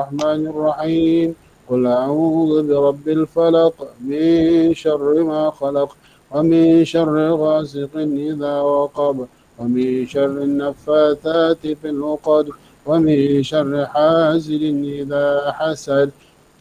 الرحمن الرحيم قل أعوذ برب الفلق من شر ما خلق ومن شر غاسق إذا وقب ومن شر النفاثات في العقد ومن شر حاسد إذا حسد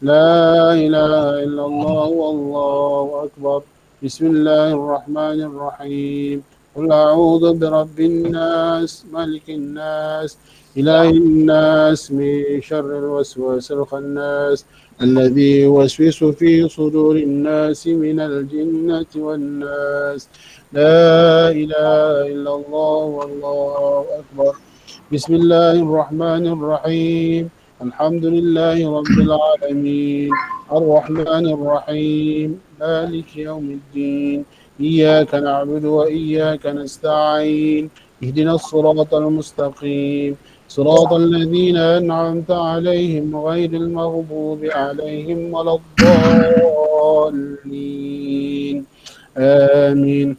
لا إله إلا الله والله أكبر بسم الله الرحمن الرحيم قل أعوذ برب الناس ملك الناس إله الناس من شر الوسواس الخناس الذي يوسوس في صدور الناس من الجنة والناس لا إله إلا الله والله أكبر بسم الله الرحمن الرحيم الحمد لله رب العالمين الرحمن الرحيم مالك يوم الدين إياك نعبد وإياك نستعين اهدنا الصراط المستقيم صراط الذين أنعمت عليهم غير المغضوب عليهم ولا الضالين آمين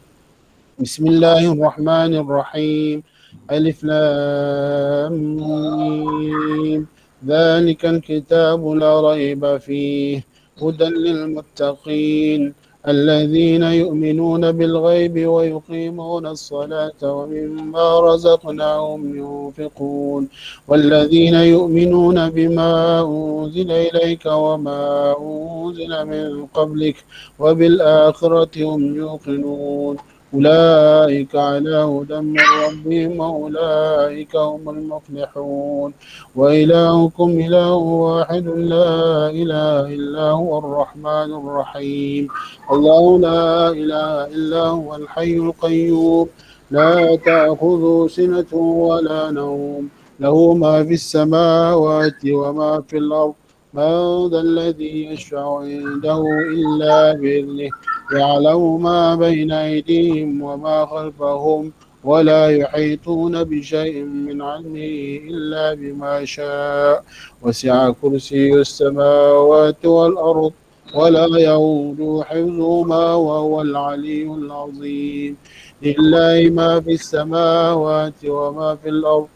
بسم الله الرحمن الرحيم ألف لام ميم ذلك الكتاب لا ريب فيه هدى للمتقين الذين يؤمنون بالغيب ويقيمون الصلاة ومما رزقناهم ينفقون والذين يؤمنون بما أنزل إليك وما أنزل من قبلك وبالآخرة هم يوقنون أولئك على هدى من ربهم وأولئك هم المفلحون وإلهكم إله واحد لا إله إلا هو الرحمن الرحيم الله لا إله إلا هو الحي القيوم لا تأخذه سنة ولا نوم له ما في السماوات وما في الأرض من ذا الذي يشفع عنده إلا بإذنه يعلم ما بين أيديهم وما خلفهم ولا يحيطون بشيء من علمه إلا بما شاء وسع كرسي السماوات والأرض ولا يؤود حفظهما وهو العلي العظيم لله ما في السماوات وما في الأرض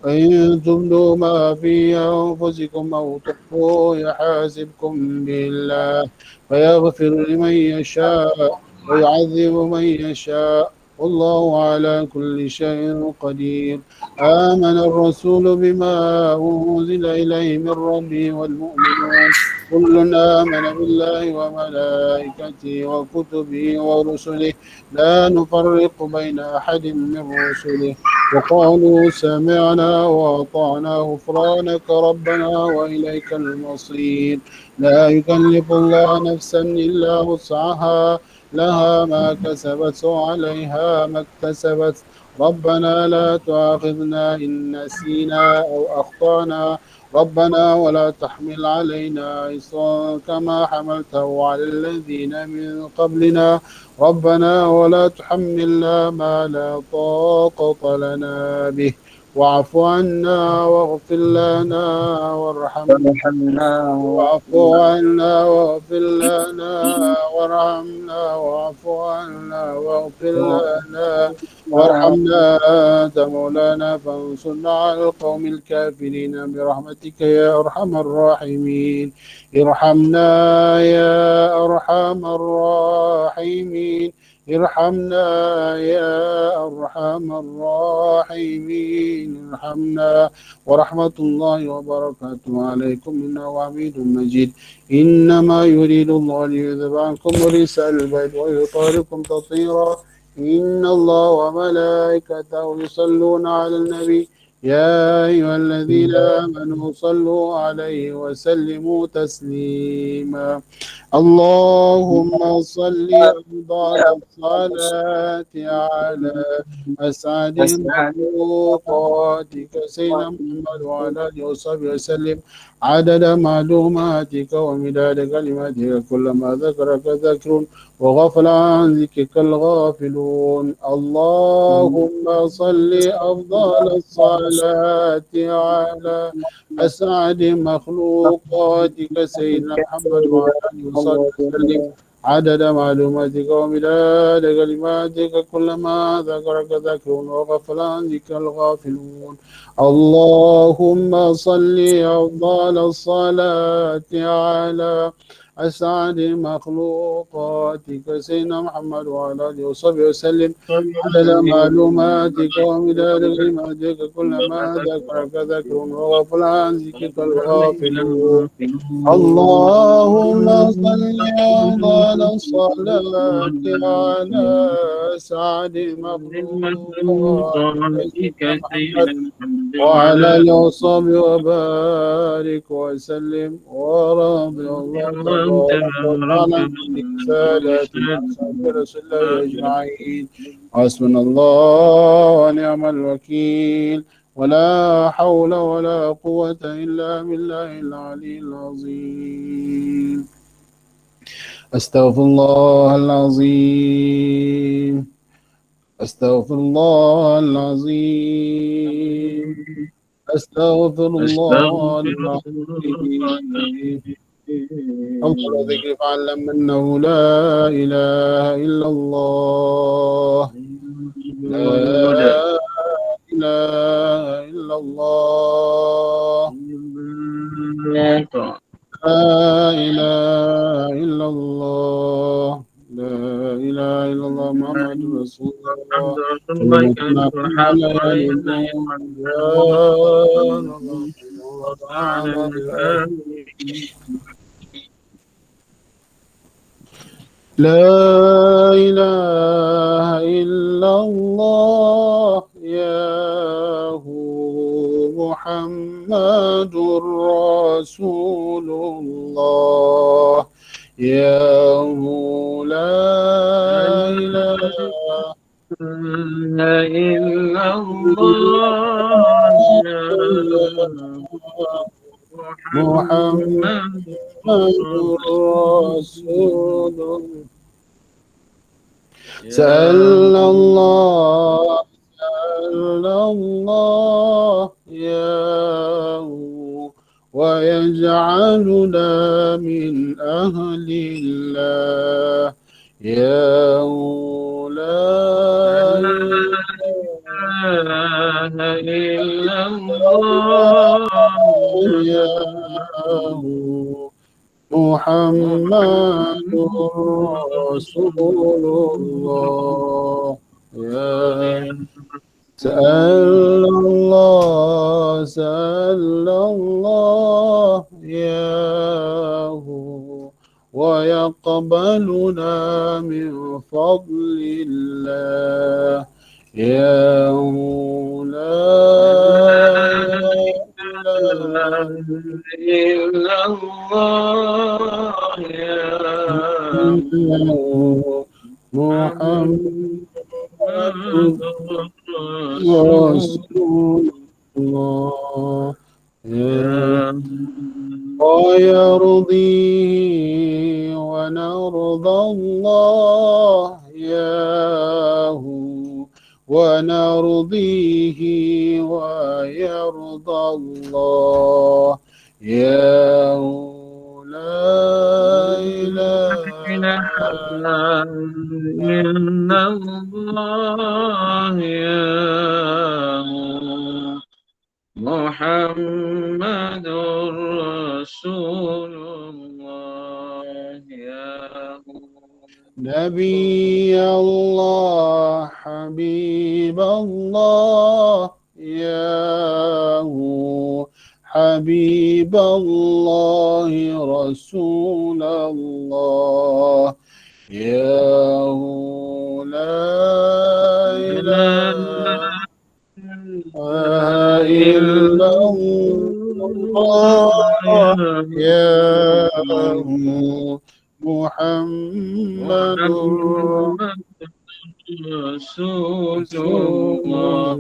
وإن تبدوا ما في أنفسكم أو تخفوه يحاسبكم به الله فيغفر لمن يشاء ويعذب من يشاء والله على كل شيء قدير آمن الرسول بما أنزل إليه من ربه والمؤمنون كل آمن بالله وملائكته وكتبه ورسله لا نفرق بين أحد من رسله وقالوا سمعنا وأطعنا غفرانك ربنا وإليك المصير لا يكلف الله نفسا إلا وسعها لها ما كسبت وعليها ما اكتسبت ربنا لا تؤاخذنا إن نسينا أو أخطأنا ربنا ولا تحمل علينا إصرا كما حملته على الذين من قبلنا ربنا ولا تحملنا ما لا طاقة لنا به واعف عنا واغفر لنا وارحمنا وارحمنا واعف عنا واغفر لنا وارحمنا واعف عنا واغفر لنا وارحمنا أنت مولانا فانصرنا على القوم الكافرين برحمتك يا أرحم الراحمين ارحمنا يا أرحم الراحمين ارحمنا يا أرحم الراحمين ارحمنا ورحمة الله وبركاته عليكم إنه حميد مجيد إنما يريد الله ليذهب عنكم رجال البيت ويطهركم تطهيرا إن الله وملائكته يصلون على النبي يا أيها الذين آمنوا صلوا عليه وسلموا تسليما اللهم صل أفضل الصلاة على أسعد مخلوقاتك سيدنا محمد وعلى آله وصحبه وسلم عدد معلوماتك ومداد كلماتك كلما ذكرك ذكر وغفل عن ذكرك الغافلون اللهم صل أفضل الصلاة على أسعد مخلوقاتك سيدنا محمد وعلى آله وصحبه وسلم عدد معلوماتك ومداد كلماتك كلما ذكرك ذاكرون وغفل عن ذكر الغافلون. اللهم صل أفضل الصلاة على أسعد مخلوقاتك سيدنا محمد وعلى آله وصحبه وسلم عدد معلوماتك ومداد كلماتك كلما ذكرك ذاكرون وغفل عن ذكرك الغافلون. اللهم صل أفضل الصلاة على سعد مخلوقاتك سيدنا محمد وعلى آله وصحبه وبارك وسلم ورضي الله تبارك وتعالى عن كل ساداتنا أصحاب رسول الله أجمعين. حسبنا الله ونعم الوكيل ولا حول ولا قوة إلا بالله العلي العظيم. أستغفر الله العظيم. أستغفر الله العظيم. أستغفر الله العظيم. أفضل ذكر فاعلم أنه لا إله إلا الله. لا إله إلا الله. لا إله إلا الله. لا إله إلا الله محمد رسول الله. كلمتنا على يدكم سبحان الله تعالى. لا إله إلا الله يا محمد رسول الله. يا لا إله إلا الله محمد رسول الله. سأل الله ياه ويجعلنا من أهل الله. يا لا إله إلا الله ياه محمد رسول الله. يا سأل الله ياه ويقبلنا من فضل الله. يا لا إله إلا الله يا محمد رسول الله. ويرضيه ونرضى الله ياه ونرضيه ويرضى الله. يا لا إله إلا الله يا محمد رسول الله. يا نبي الله حبيب الله يا حبيب الله رسول الله. يا لا إله إلا الله يا محمد رسول الله.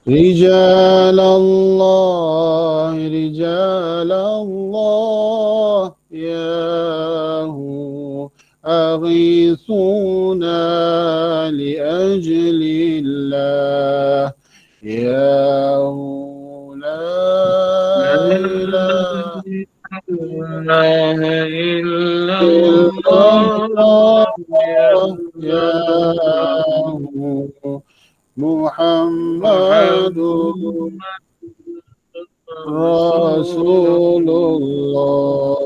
رجال الله ياه أغيثونا لأجل الله. يا لا إله رسول الله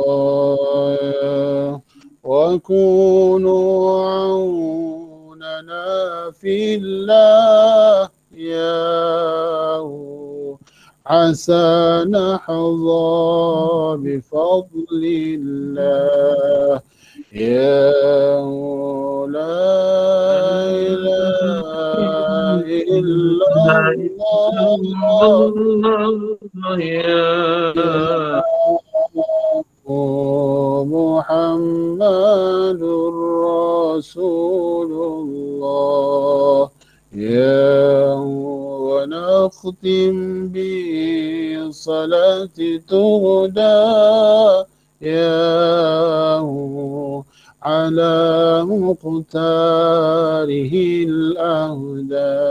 وكونوا عوننا في الله ياه عسى نحظى بفضل الله ياه لا إله إلا الله يا محمد رسول الله يا ونختم بصلاة تهدى يا على مقتاره الأهدى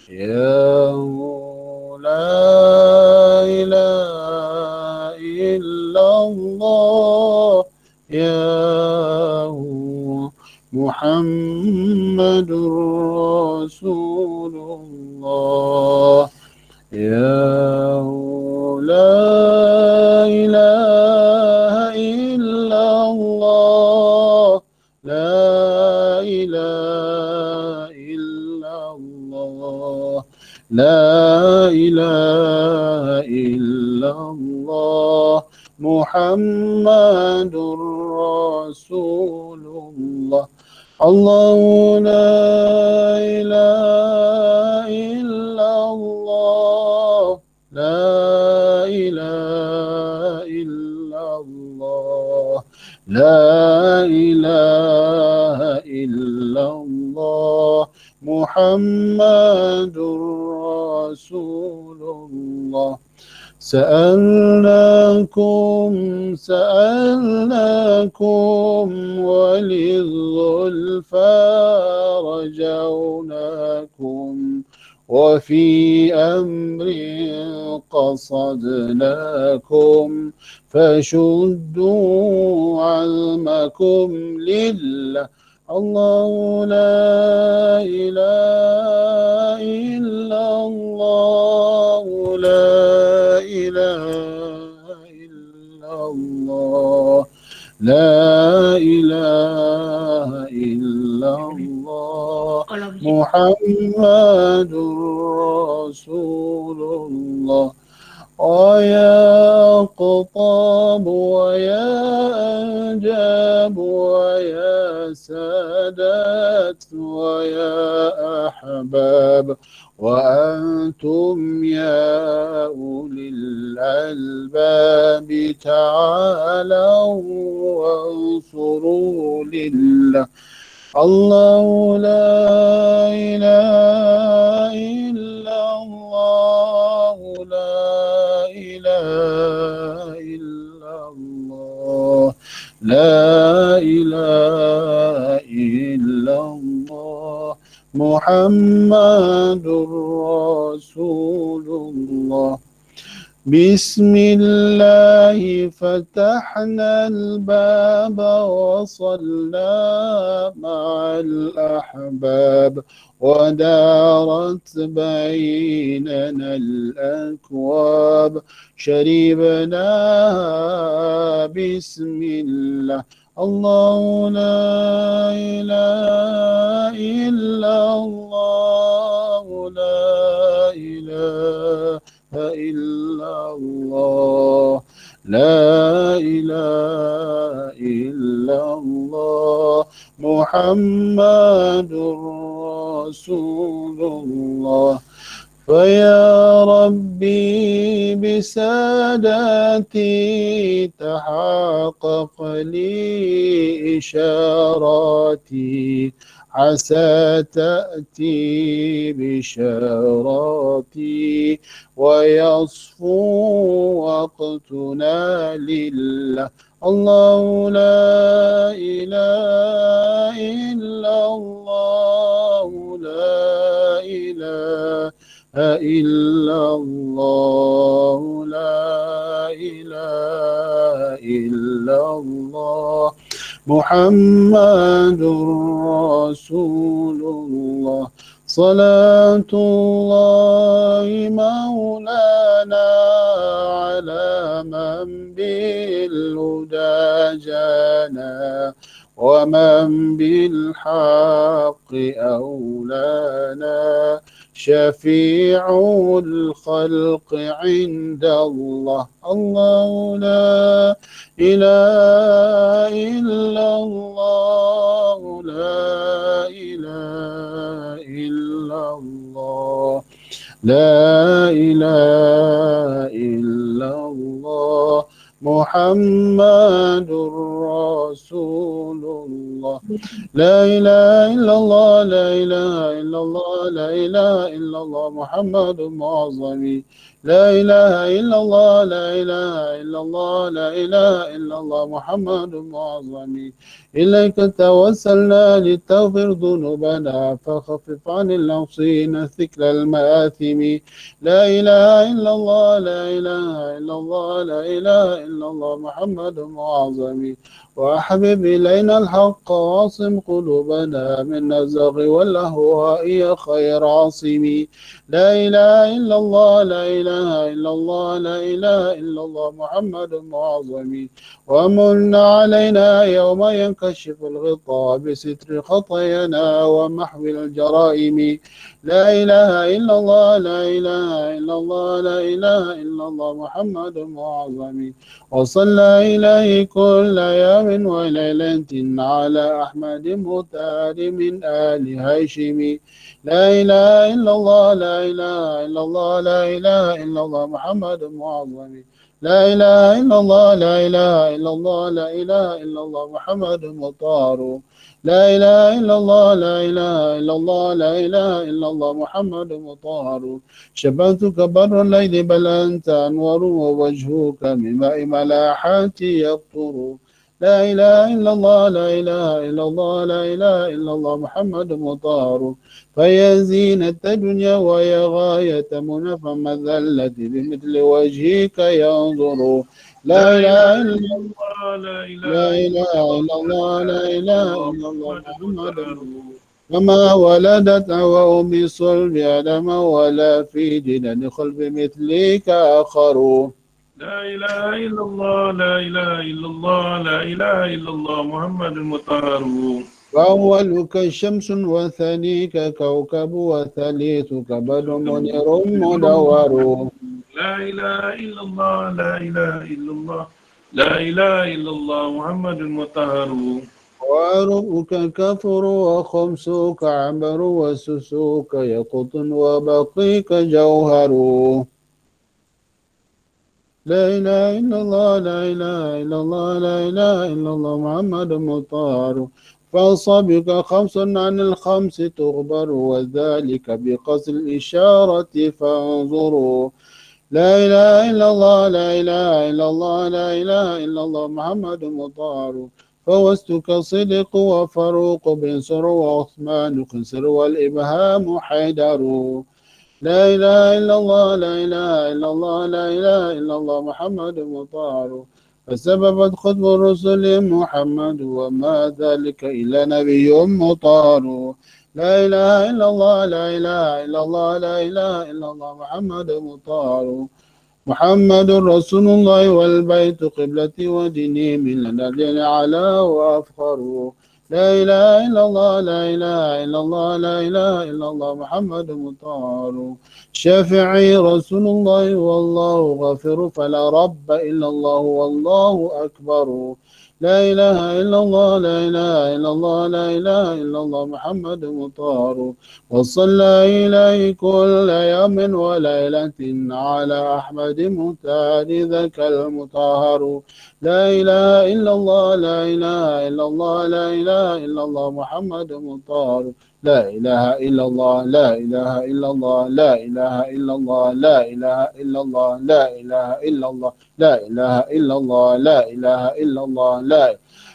يا لا إله إلا الله يا محمد رسول الله يا لا إله إلا الله لا إله إلا الله لا إله إلا الله محمد رسول الله الله لا إله إلا الله لا إله إلا الله لا إله إلا الله محمد رسول الله سألناكم وللظلفى رجوناكم وفي أمر قصدناكم فشدوا علمكم لله الله لا إله إلا الله لا إله إلا الله لا إله إلا الله محمد رسول الله ويا قطاب ويا أنجاب ويا سادات ويا أحباب وأنتم يا أولي الألباب تعالوا وانصروا لله الله لا إله إلا الله لا إله إلا الله لا إله إلا الله محمد رسول الله بسم الله فتحنا الباب وصلنا مع الأحباب ودارت بيننا الأكواب شربناها بسم الله الله لا إله إلا الله لا إله إلا الله لا إله إلا الله محمد رسول الله فيا ربي بسادتي تحقق لي إشاراتي عسى تأتي بشاراتي ويصفو وقتنا لله الله لا إله إلا الله لا إله إلا الله لا إله إلا الله محمد رسول الله صلاة الله مولانا على من بالهدى جانا ومن بالحق أولانا شفيع الخلق عند الله. الله لا إله إلا الله، لا إله إلا الله، لا إله إلا الله، محمد رسول الله. لا إله إلا الله، لا إله إلا الله، لا إله إلا الله، محمد معظمي. لا إله إلا الله، لا إله إلا الله، لا إله إلا الله، محمد معظمي. إليك توسلنا لتغفر ذنوبنا فخفف عن العصين ثقل المآثم. لا إله إلا الله، لا إله إلا الله، لا إله إلا الله، محمد معظمي. وأحبب إلينا الحق واعصم قلوبنا من الزغ والأهواء يا خير عاصمي. لا إله إلا الله، لا إله إلا الله، لا إله إلا الله، محمد معظمي. ومن علينا يوم ينكشف الغطاء بستر خطايانا ومحو الجرائم. لا إله إلا الله، لا إله إلا الله، لا إله إلا الله، محمد معظمي. وصلى إليه كل يوم وليلة على أحمد مختار من آل هاشم. لا إله إلا الله، لا إله إلا الله، لا إله إلا الله، محمد معظمي. لا إله إلا الله، لا إله إلا الله، لا إله إلا الله، محمد مطهر. لا إله إلا الله، لا إله إلا الله، لا إله إلا الله، محمد مطهر. شبهتك بر الليل بل أنت أنور ووجهك من ماء ملاحتي يقطر. لا إله إلا الله، لا إله إلا الله، لا إله إلا الله، محمد مطهر. فيا زينة الدنيا ويا غاية منى فمذلت بمثل وجهك ينظر. لا إله إلا الله، لا إله إلا الله، لا إله إلا الله، محمد وما ولدت وأم صلب آدم ولا في جنان خلف مثلك آخر. لا إله إلا الله، لا إله إلا الله، لا إله إلا الله، محمد المطهر. فأولك الشمس وثانيك كوكب وثالثك بدر منير مدور. لا إله إلا الله، لا إله إلا الله، لا إله إلا الله، محمد المطهر. وربك كفر وخمسك عنبر وسسوك يقط وبقيك جوهر. لا إله إلا الله، لا إله إلا الله، لا إله إلا الله، محمد مطهر. فأصابك خمس عن الخمس تغبر وذلك بقصد الإشارة فانظروا. لا إله إلا الله، لا إله إلا الله، لا إله إلا الله، محمد مطهر. فوستك صدق وفاروق بن سر وعثمان خسر والإبهام حيدر. لا إله إلا الله، لا إله إلا الله، لا إله إلا الله، محمد مطهر. فسببت خطب الرسل محمد وما ذلك إلا نبي مطهر. لا إله إلا الله، لا إله إلا الله، لا إله إلا الله، محمد مطهر. محمد رسول الله والبيت قبلتي وديني من الذين على وأفخر. لا إله إلا الله، لا إله إلا الله، لا إله إلا الله، محمد مطهر. شافعي رسول الله والله غفر فلا رب إلا الله والله أكبر. لا إله إلا الله، لا إله إلا الله، لا إله إلا الله، محمد مطهر. وصلى إليه كل يوم وليلة على أحمد مختار ذاك المطهر. لا إله إلا الله، لا إله إلا الله، لا إله إلا الله، محمد مطهر. لا إله إلا الله، لا إله إلا الله، لا إله إلا الله، لا إله إلا الله، لا إله إلا الله، لا إله إلا الله، لا إله إلا الله، لا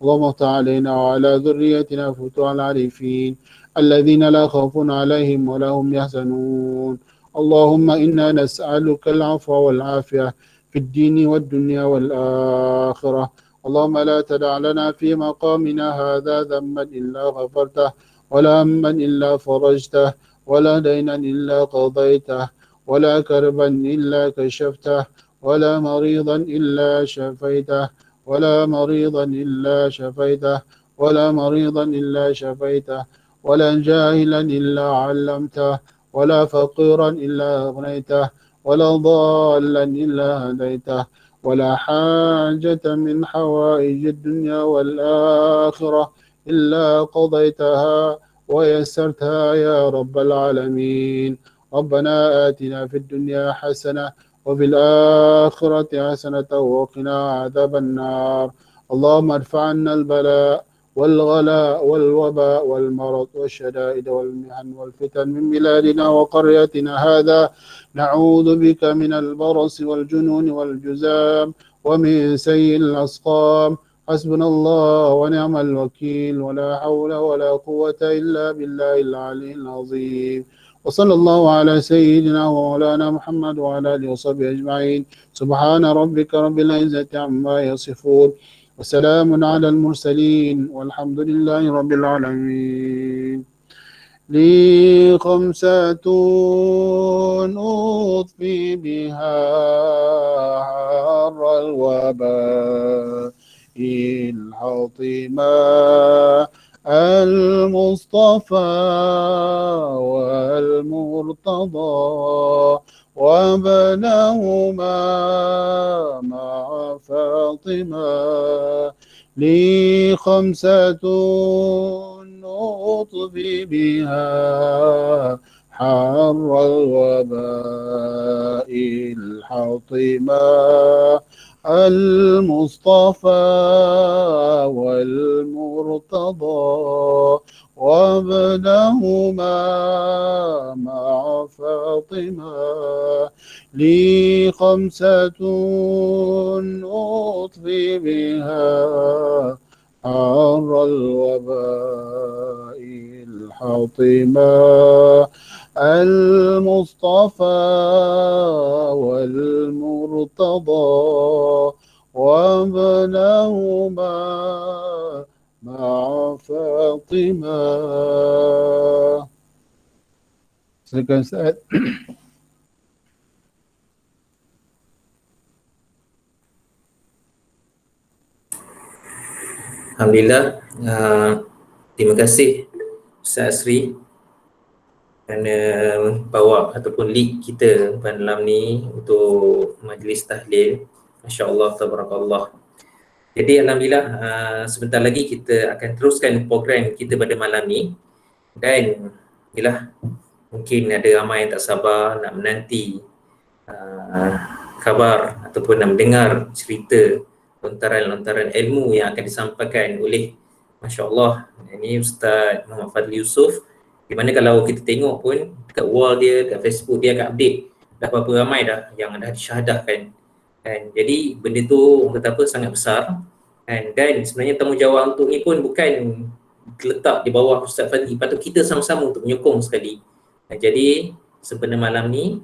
اللهم افتح علينا وعلى ذريتنا فتوح العارفين الذين لا خوف عليهم ولا هم يحزنون. اللهم إنا نسألك العفو والعافية في الدين والدنيا والآخرة. اللهم لا تدع لنا في مقامنا هذا ذنبا إلا غفرته ولا هما إلا فرجته ولا دينا إلا قضيته ولا كربا إلا كشفته ولا مريضا إلا شفيته ولا مريضا إلا شفيته ولا مريضا إلا شفيته ولا جاهلا إلا علمته ولا فقيرا إلا أغنيته ولا ضالا إلا هديته ولا حاجة من حوائج الدنيا والآخرة إلا قضيتها ويسرتها يا رب العالمين. ربنا آتنا في الدنيا حسنة وفي الآخرة حسنة وقنا عذاب النار. اللهم ارفع عنا البلاء والغلاء والوباء والمرض والشدائد والمحن والفتن من بلادنا وقريتنا هذا. نعوذ بك من البرص والجنون والجذام ومن سيء الأسقام. حسبنا الله ونعم الوكيل ولا حول ولا قوة إلا بالله العلي العظيم. وصلى الله على سيدنا ومولانا محمد وعلى آله وصحبه أجمعين. سبحان ربك رب العزة عما يصفون وسلام على المرسلين والحمد لله رب العالمين. لي خمسة أطفي بها حر الوباء الحطيمة المصطفى والمرتضى وابنهما مع فاطمة. لي خمسة أطفي بها حر الوباء الحطيمة المصطفى والمرتضى وابنهما مع فاطمة. لي خمسة أطفي بها حر الوباء الحطيمة المصطفى والمرتضى وابنهما مع فاطمة. Silakan Ustaz. Alhamdulillah, terima kasih Ustaz Asri kerana bawa ataupun lead kita pada malam ni untuk majlis tahlil. Masya Allah, tabarakallah. Jadi Alhamdulillah, sebentar lagi kita akan teruskan program kita pada malam ni. Dan ialah mungkin ada ramai yang tak sabar nak menanti khabar ataupun nak mendengar cerita lontaran-lontaran ilmu yang akan disampaikan oleh, Masya Allah, ini Ustaz Muhammad Fadli Yusof. Di mana kalau kita tengok pun dekat wall dia, dekat Facebook dia akan update dah berapa ramai dah yang dah disyahadahkan. Dan jadi benda tu orang kata apa, sangat besar. Dan sebenarnya tanggungjawab untuk ni pun bukan letak di bawah Ustaz Fadli, patut kita sama-sama untuk menyokong sekali. Jadi sebenarnya malam ni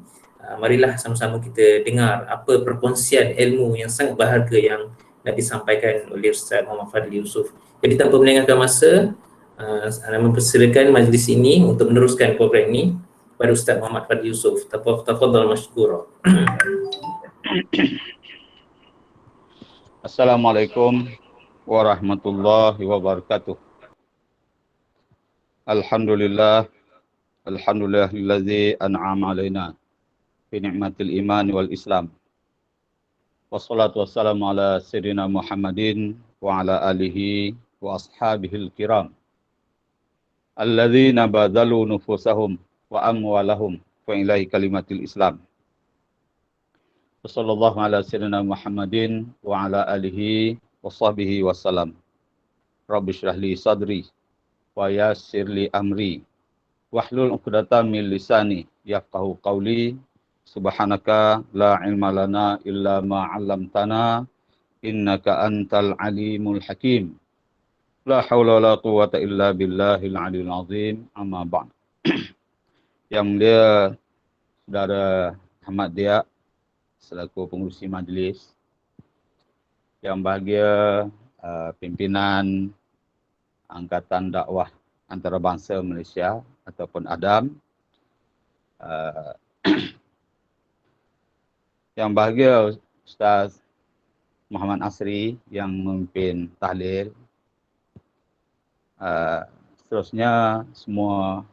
marilah sama-sama kita dengar apa perkongsian ilmu yang sangat berharga yang nak disampaikan oleh Ustaz Muhammad Fadli Yusof. Jadi tanpa melengahkan masa, saya mempersilakan majlis ini untuk meneruskan program ini kepada Ustaz Muhammad Fadli Yusof. Tafadhal mashkura. Assalamualaikum warahmatullahi wabarakatuh. Alhamdulillah, alhamdulillahillazi an'ama alaina bi ni'matil iman wal islam. Wassalatu wassalamu ala sayyidina Muhammadin wa ala alihi wa ashabihil kiram alladzina badalu nufusahum wa amwalahum wa ilahi kalimatil islam. Wassallallahu ala sayyidina Muhammadin wa ala alihi wa sahbihi wassalam. Rabbi shrah li sadri wa yassir li amri wahlul 'uqdatam min lisani yafqahu qawli. Subhanaka la ilma lana illa ma 'allamtana innaka antal alimul hakim. La haula wa la quwwata illa billahil aliyil azim. Amma ba'd. Yang mulia Saudara Ahmad Diak selaku pengurusi majlis, yang bahagia pimpinan Angkatan Dakwah Antarabangsa Malaysia ataupun ADAM, yang bahagia Ustaz Muhammad Asri yang memimpin tahlil, seterusnya semua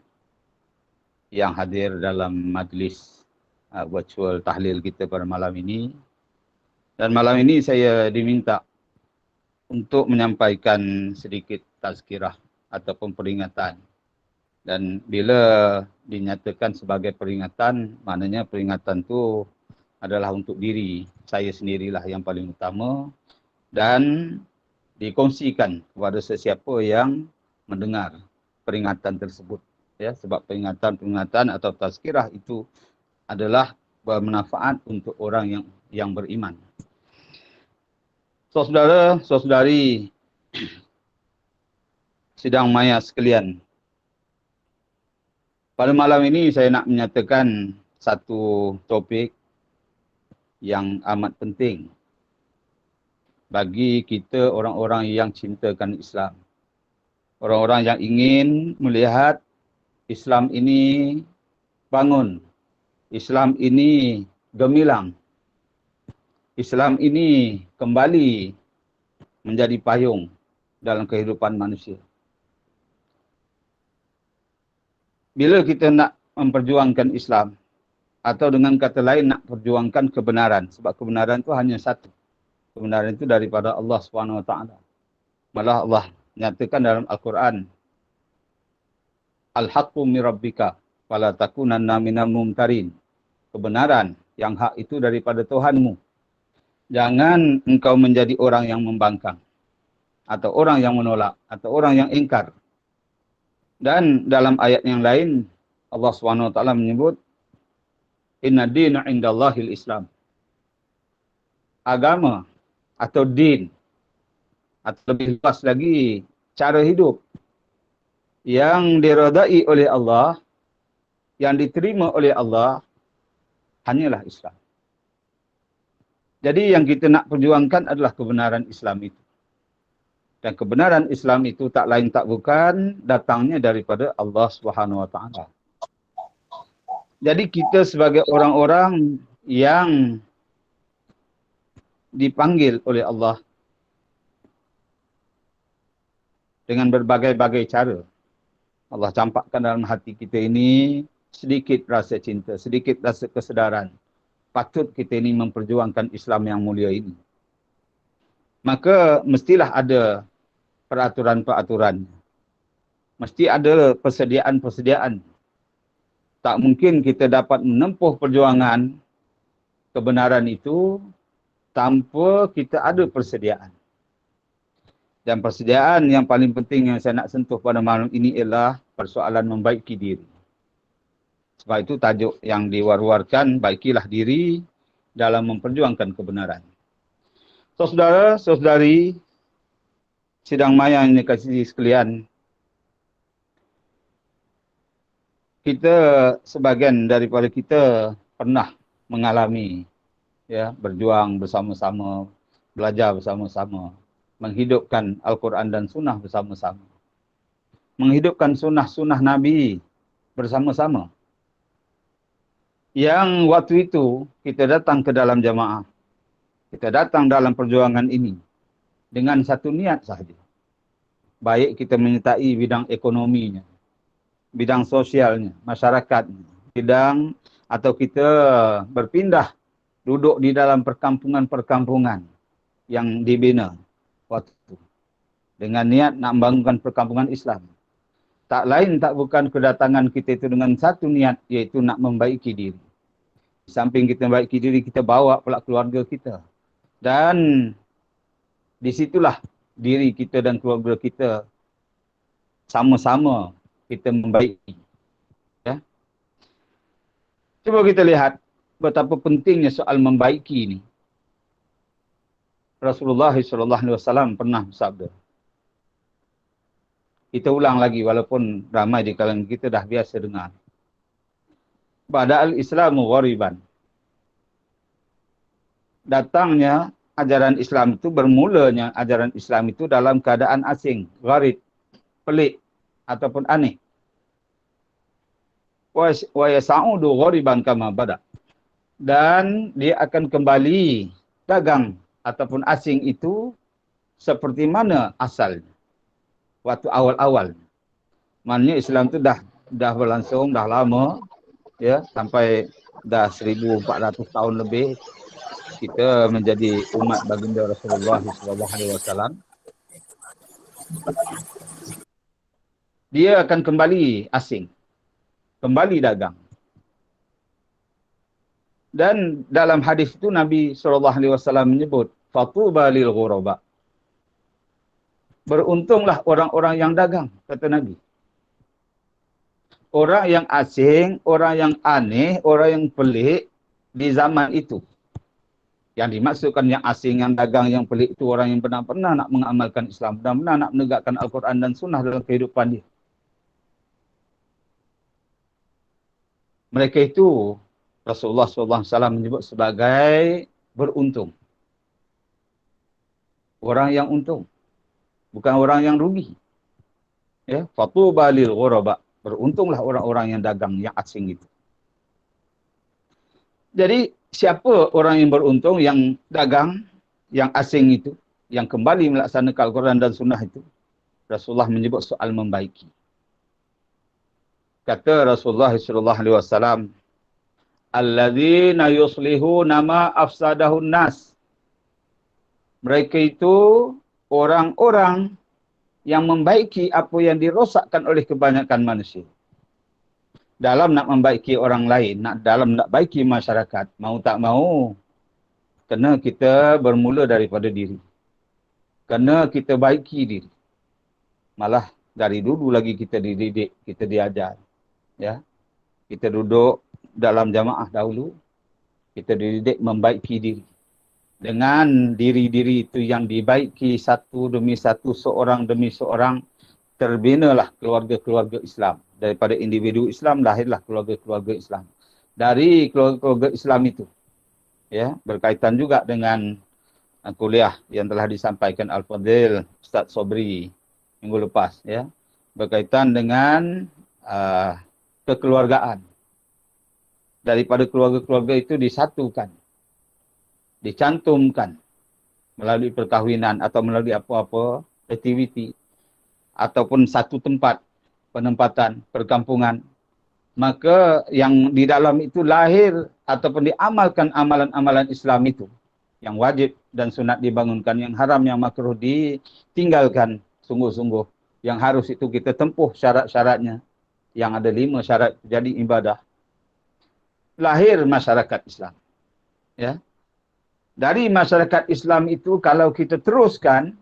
yang hadir dalam majlis virtual tahlil kita pada malam ini. Dan malam ini saya diminta untuk menyampaikan sedikit tazkirah ataupun peringatan. Dan bila dinyatakan sebagai peringatan, maknanya peringatan itu adalah untuk diri saya sendirilah yang paling utama dan dikongsikan kepada sesiapa yang mendengar peringatan tersebut. Ya, sebab peringatan atau tazkirah itu adalah bermanfaat untuk orang yang beriman. Saudara-saudari sidang maya sekalian, pada malam ini saya nak menyatakan satu topik yang amat penting bagi kita orang-orang yang cintakan Islam. Orang-orang yang ingin melihat Islam ini bangun, Islam ini gemilang, Islam ini kembali menjadi payung dalam kehidupan manusia. Bila kita nak memperjuangkan Islam, atau dengan kata lain nak perjuangkan kebenaran, sebab kebenaran itu hanya satu. Kebenaran itu daripada Allah SWT. Malah Allah nyatakan dalam Al-Quran, Al-haqqu min rabbika fala takunanna minal mumtarin. Kebenaran yang hak itu daripada Tuhanmu. Jangan engkau menjadi orang yang membangkang, atau orang yang menolak, atau orang yang ingkar. Dan dalam ayat yang lain Allah SWT menyebut, Inna dina indallahil Islam. Agama atau din, atau lebih luas lagi cara hidup yang diredai oleh Allah, yang diterima oleh Allah, hanyalah Islam. Jadi yang kita nak perjuangkan adalah kebenaran Islam itu. Dan kebenaran Islam itu tak lain tak bukan datangnya daripada Allah SWT. Jadi kita sebagai orang-orang yang dipanggil oleh Allah dengan berbagai-bagai cara. Allah campakkan dalam hati kita ini sedikit rasa cinta, sedikit rasa kesedaran. Patut kita ini memperjuangkan Islam yang mulia ini. Maka mestilah ada peraturan-peraturan. Mesti ada persediaan-persediaan. Tak mungkin kita dapat menempuh perjuangan kebenaran itu tanpa kita ada persediaan. Dan persediaan yang paling penting yang saya nak sentuh pada malam ini ialah persoalan membaiki diri. Sebab itu tajuk yang diwar-warkan, baikilah diri dalam memperjuangkan kebenaran. So, saudara-saudari sidang maya yang dikasihi sekalian, kita sebahagian daripada kita pernah mengalami berjuang bersama-sama, belajar bersama-sama, menghidupkan Al-Quran dan Sunnah bersama-sama. Menghidupkan sunnah-sunnah Nabi bersama-sama. Yang waktu itu kita datang ke dalam jamaah. Kita datang dalam perjuangan ini dengan satu niat sahaja. Baik kita menyertai bidang ekonominya, bidang sosialnya, masyarakatnya, bidang atau kita berpindah duduk di dalam perkampungan-perkampungan yang dibina waktu itu. Dengan niat nak membangunkan perkampungan Islam. Tak lain tak bukan kedatangan kita itu dengan satu niat, iaitu nak membaiki diri. Di samping kita membaiki diri, kita bawa pula keluarga kita. Dan disitulah diri kita dan keluarga kita sama-sama kita membaiki. Ya. Cuba kita lihat betapa pentingnya soal membaiki ini. Rasulullah SAW pernah bersabda, Kita ulang lagi walaupun ramai di kalangan kita dah biasa dengar. Bada'al Islamu ghariban. Datangnya ajaran Islam itu, bermulanya ajaran Islam itu dalam keadaan asing, gharib, pelik ataupun aneh. Wa yas'udu ghariban kama bada. Dan dia akan kembali dagang ataupun asing itu seperti mana asalnya. Waktu awal-awal. Maknanya Islam itu dah berlangsung, dah lama, ya, sampai dah 1400 tahun lebih kita menjadi umat baginda Rasulullah SAW. Dia akan kembali asing, kembali dagang. Dan dalam hadis itu Nabi SAW menyebut, fatuba lil ghuraba. Beruntunglah orang-orang yang dagang, kata Nabi. Orang yang asing, orang yang aneh, orang yang pelik di zaman itu. Yang dimaksudkan yang asing, yang dagang, yang pelik itu orang yang benar-benar nak mengamalkan Islam, benar-benar nak menegakkan Al-Quran dan Sunnah dalam kehidupan dia. Mereka itu Rasulullah SAW menyebut sebagai beruntung. Orang yang untung. Bukan orang yang rugi. Ya, fatuba lil ghuraba. Beruntunglah orang-orang yang dagang, yang asing itu. Jadi, siapa orang yang beruntung, yang dagang, yang asing itu, yang kembali melaksanakan Al-Quran dan Sunnah itu? Rasulullah menyebut soal membaiki. Kata Rasulullah SAW, alladzina yuslihuna ma afsadahun nas. Mereka itu orang-orang yang membaiki apa yang dirosakkan oleh kebanyakan manusia. Dalam nak membaiki orang lain, dalam nak baiki masyarakat, mau tak mau, kena kita bermula daripada diri. Kena kita baiki diri. Malah dari dulu lagi kita dididik, kita diajar. Ya, kita duduk dalam jamaah dahulu, kita dididik membaiki diri. Dengan diri-diri itu yang dibaiki satu demi satu, seorang demi seorang, terbinalah keluarga-keluarga Islam. Daripada individu Islam, lahirlah keluarga-keluarga Islam. Dari keluarga-keluarga Islam itu, ya, berkaitan juga dengan kuliah yang telah disampaikan Al-Fadhil Ustaz Sobri minggu lepas, ya, berkaitan dengan kekeluargaan. Daripada keluarga-keluarga itu disatukan, dicantumkan melalui perkahwinan atau melalui apa-apa aktiviti ataupun satu tempat penempatan perkampungan, maka yang di dalam itu lahir ataupun diamalkan amalan-amalan Islam itu yang wajib dan sunat dibangunkan, yang haram yang makruh ditinggalkan sungguh-sungguh, yang harus itu kita tempuh syarat-syaratnya, yang ada 5 syarat jadi ibadah. Lahir masyarakat Islam, ya. Dari masyarakat Islam itu kalau kita teruskan,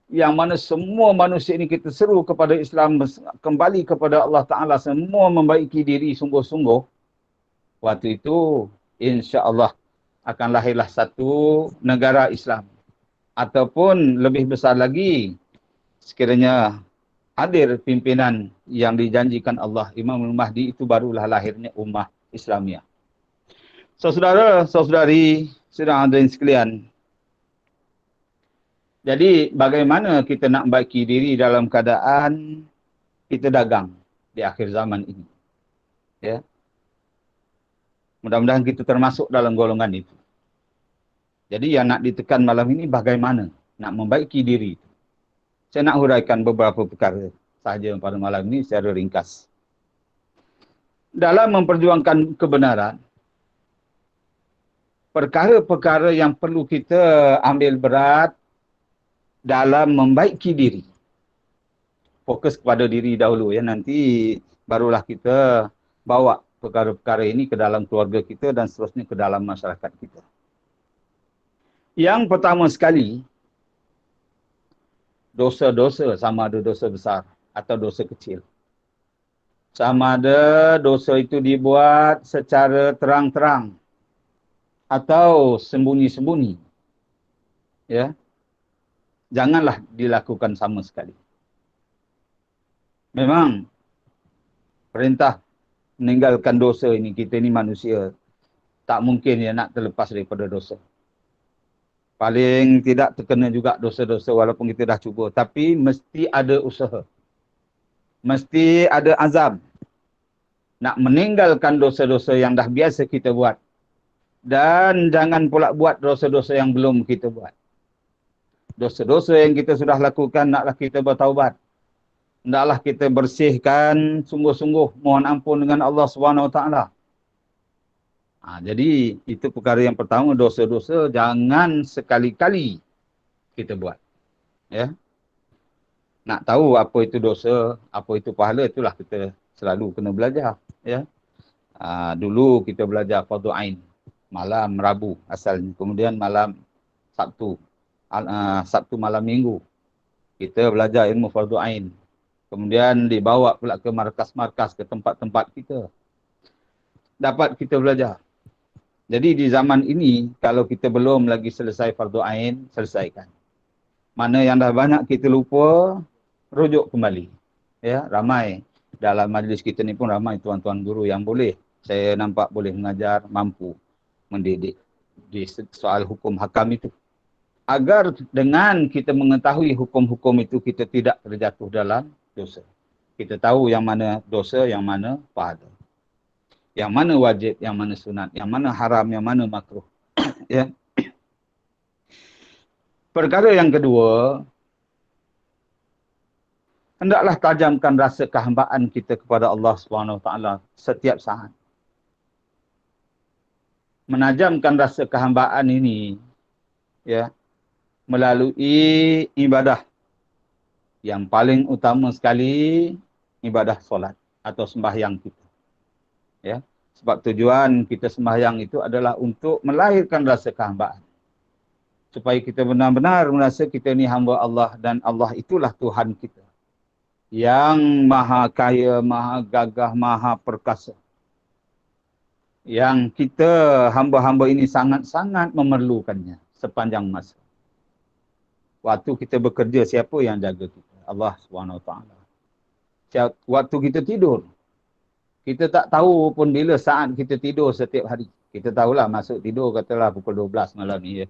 yang mana semua manusia ini kita seru kepada Islam, kembali kepada Allah Ta'ala, semua membaiki diri sungguh-sungguh, waktu itu insya-Allah akan lahirlah satu negara Islam. Ataupun lebih besar lagi, sekiranya hadir pimpinan yang dijanjikan Allah, Imamul Mahdi, itu barulah lahirnya ummah Islamiyah. Saudara-saudari sedang hadirin sekalian, jadi bagaimana kita nak baiki diri dalam keadaan kita dagang di akhir zaman ini? Ya. Mudah-mudahan kita termasuk dalam golongan itu. Jadi yang nak ditekan malam ini bagaimana nak membaiki diri itu. Saya nak huraikan beberapa perkara sahaja pada malam ini secara ringkas. Dalam memperjuangkan kebenaran, perkara-perkara yang perlu kita ambil berat dalam membaiki diri. Fokus kepada diri dahulu, ya, nanti barulah kita bawa perkara-perkara ini ke dalam keluarga kita dan seterusnya ke dalam masyarakat kita. Yang pertama sekali, dosa-dosa, sama ada dosa besar atau dosa kecil. Sama ada dosa itu dibuat secara terang-terang atau sembunyi-sembunyi. Ya. Janganlah dilakukan sama sekali. Memang perintah meninggalkan dosa ini, kita ni manusia, tak mungkin ya nak terlepas daripada dosa. Paling tidak terkena juga dosa-dosa walaupun kita dah cuba. Tapi mesti ada usaha. Mesti ada azam. Nak meninggalkan dosa-dosa yang dah biasa kita buat. Dan jangan pula buat dosa-dosa yang belum kita buat. Dosa-dosa yang kita sudah lakukan, naklah kita bertaubat. Hendaklah kita bersihkan sungguh-sungguh mohon ampun dengan Allah SWT. Jadi itu perkara yang pertama, dosa-dosa jangan sekali-kali kita buat. Ya. Nak tahu apa itu dosa, apa itu pahala, itulah kita selalu kena belajar. Ya. Dulu kita belajar fardu ain, malam Rabu asalnya. Kemudian malam Sabtu, Sabtu malam Minggu, kita belajar ilmu fardu ain. Kemudian dibawa pula ke markas-markas, ke tempat-tempat kita. Dapat kita belajar. Jadi di zaman ini, kalau kita belum lagi selesai fardu ain, selesaikan. Mana yang dah banyak kita lupa, rujuk kembali. Ya, ramai. Dalam majlis kita ni pun ramai tuan-tuan guru yang boleh. Saya nampak boleh mengajar, mampu mendidik di soal hukum hakam itu. Agar dengan kita mengetahui hukum-hukum itu, kita tidak terjatuh dalam dosa. Kita tahu yang mana dosa, yang mana pahala. Yang mana wajib, yang mana sunat, yang mana haram, yang mana makruh. Ya. Perkara yang kedua, hendaklah tajamkan rasa kehambaan kita kepada Allah SWT setiap saat. Menajamkan rasa kehambaan ini, ya, melalui ibadah. Yang paling utama sekali, ibadah solat atau sembahyang kita. Ya, sebab tujuan kita sembahyang itu adalah untuk melahirkan rasa kehambaan. Supaya kita benar-benar merasa kita ni hamba Allah dan Allah itulah Tuhan kita. Yang maha kaya, maha gagah, maha perkasa. Yang kita hamba-hamba ini sangat-sangat memerlukannya sepanjang masa. Waktu kita bekerja, siapa yang jaga kita? Allah SWT. Waktu kita tidur, kita tak tahu pun bila saat kita tidur setiap hari. Kita tahulah masuk tidur katalah pukul 12 malam ni. Ya.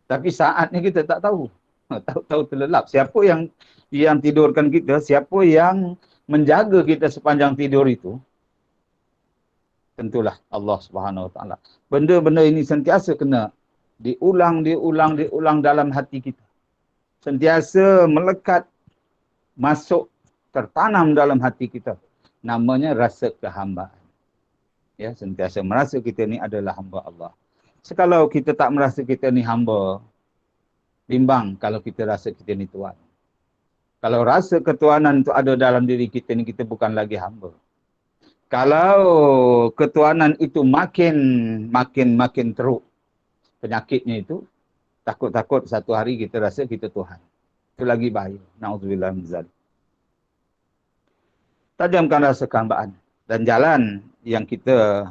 Tapi saat ni kita tak tahu. Tahu terlelap. Siapa yang tidurkan kita, siapa yang menjaga kita sepanjang tidur itu, tentulah Allah SWT. Benda-benda ini sentiasa kena diulang dalam hati kita. Sentiasa melekat, masuk, tertanam dalam hati kita. Namanya rasa kehambaan. Ya, sentiasa merasa kita ni adalah hamba Allah. Sekalau kita tak merasa kita ni hamba, bimbang kalau kita rasa kita ni tuan. Kalau rasa ketuanan itu ada dalam diri kita ni, kita bukan lagi hamba. Kalau ketuanan itu makin teruk penyakitnya itu, takut-takut satu hari kita rasa kita Tuhan. Itu lagi bahaya. Na'udzubillah min dzalik. Tajamkan rasa kehambaan. Dan jalan yang kita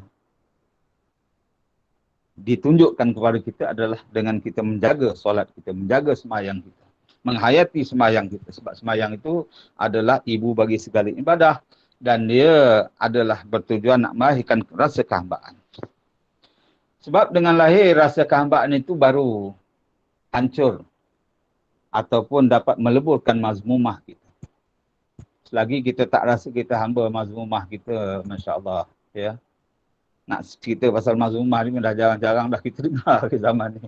ditunjukkan kepada kita adalah dengan kita menjaga solat kita, menjaga sembahyang kita, menghayati sembahyang kita. Sebab sembahyang itu adalah ibu bagi segala ibadah dan dia adalah bertujuan nak melahirkan rasa kehambaan. Sebab dengan lahir rasa kehambaan itu baru hancur ataupun dapat meleburkan mazmumah kita. Selagi kita tak rasa kita hamba, mazmumah kita, Masya Allah. Ya. Nak cerita pasal mazmumah ni dah jarang-jarang dah kita dengar ke zaman ni.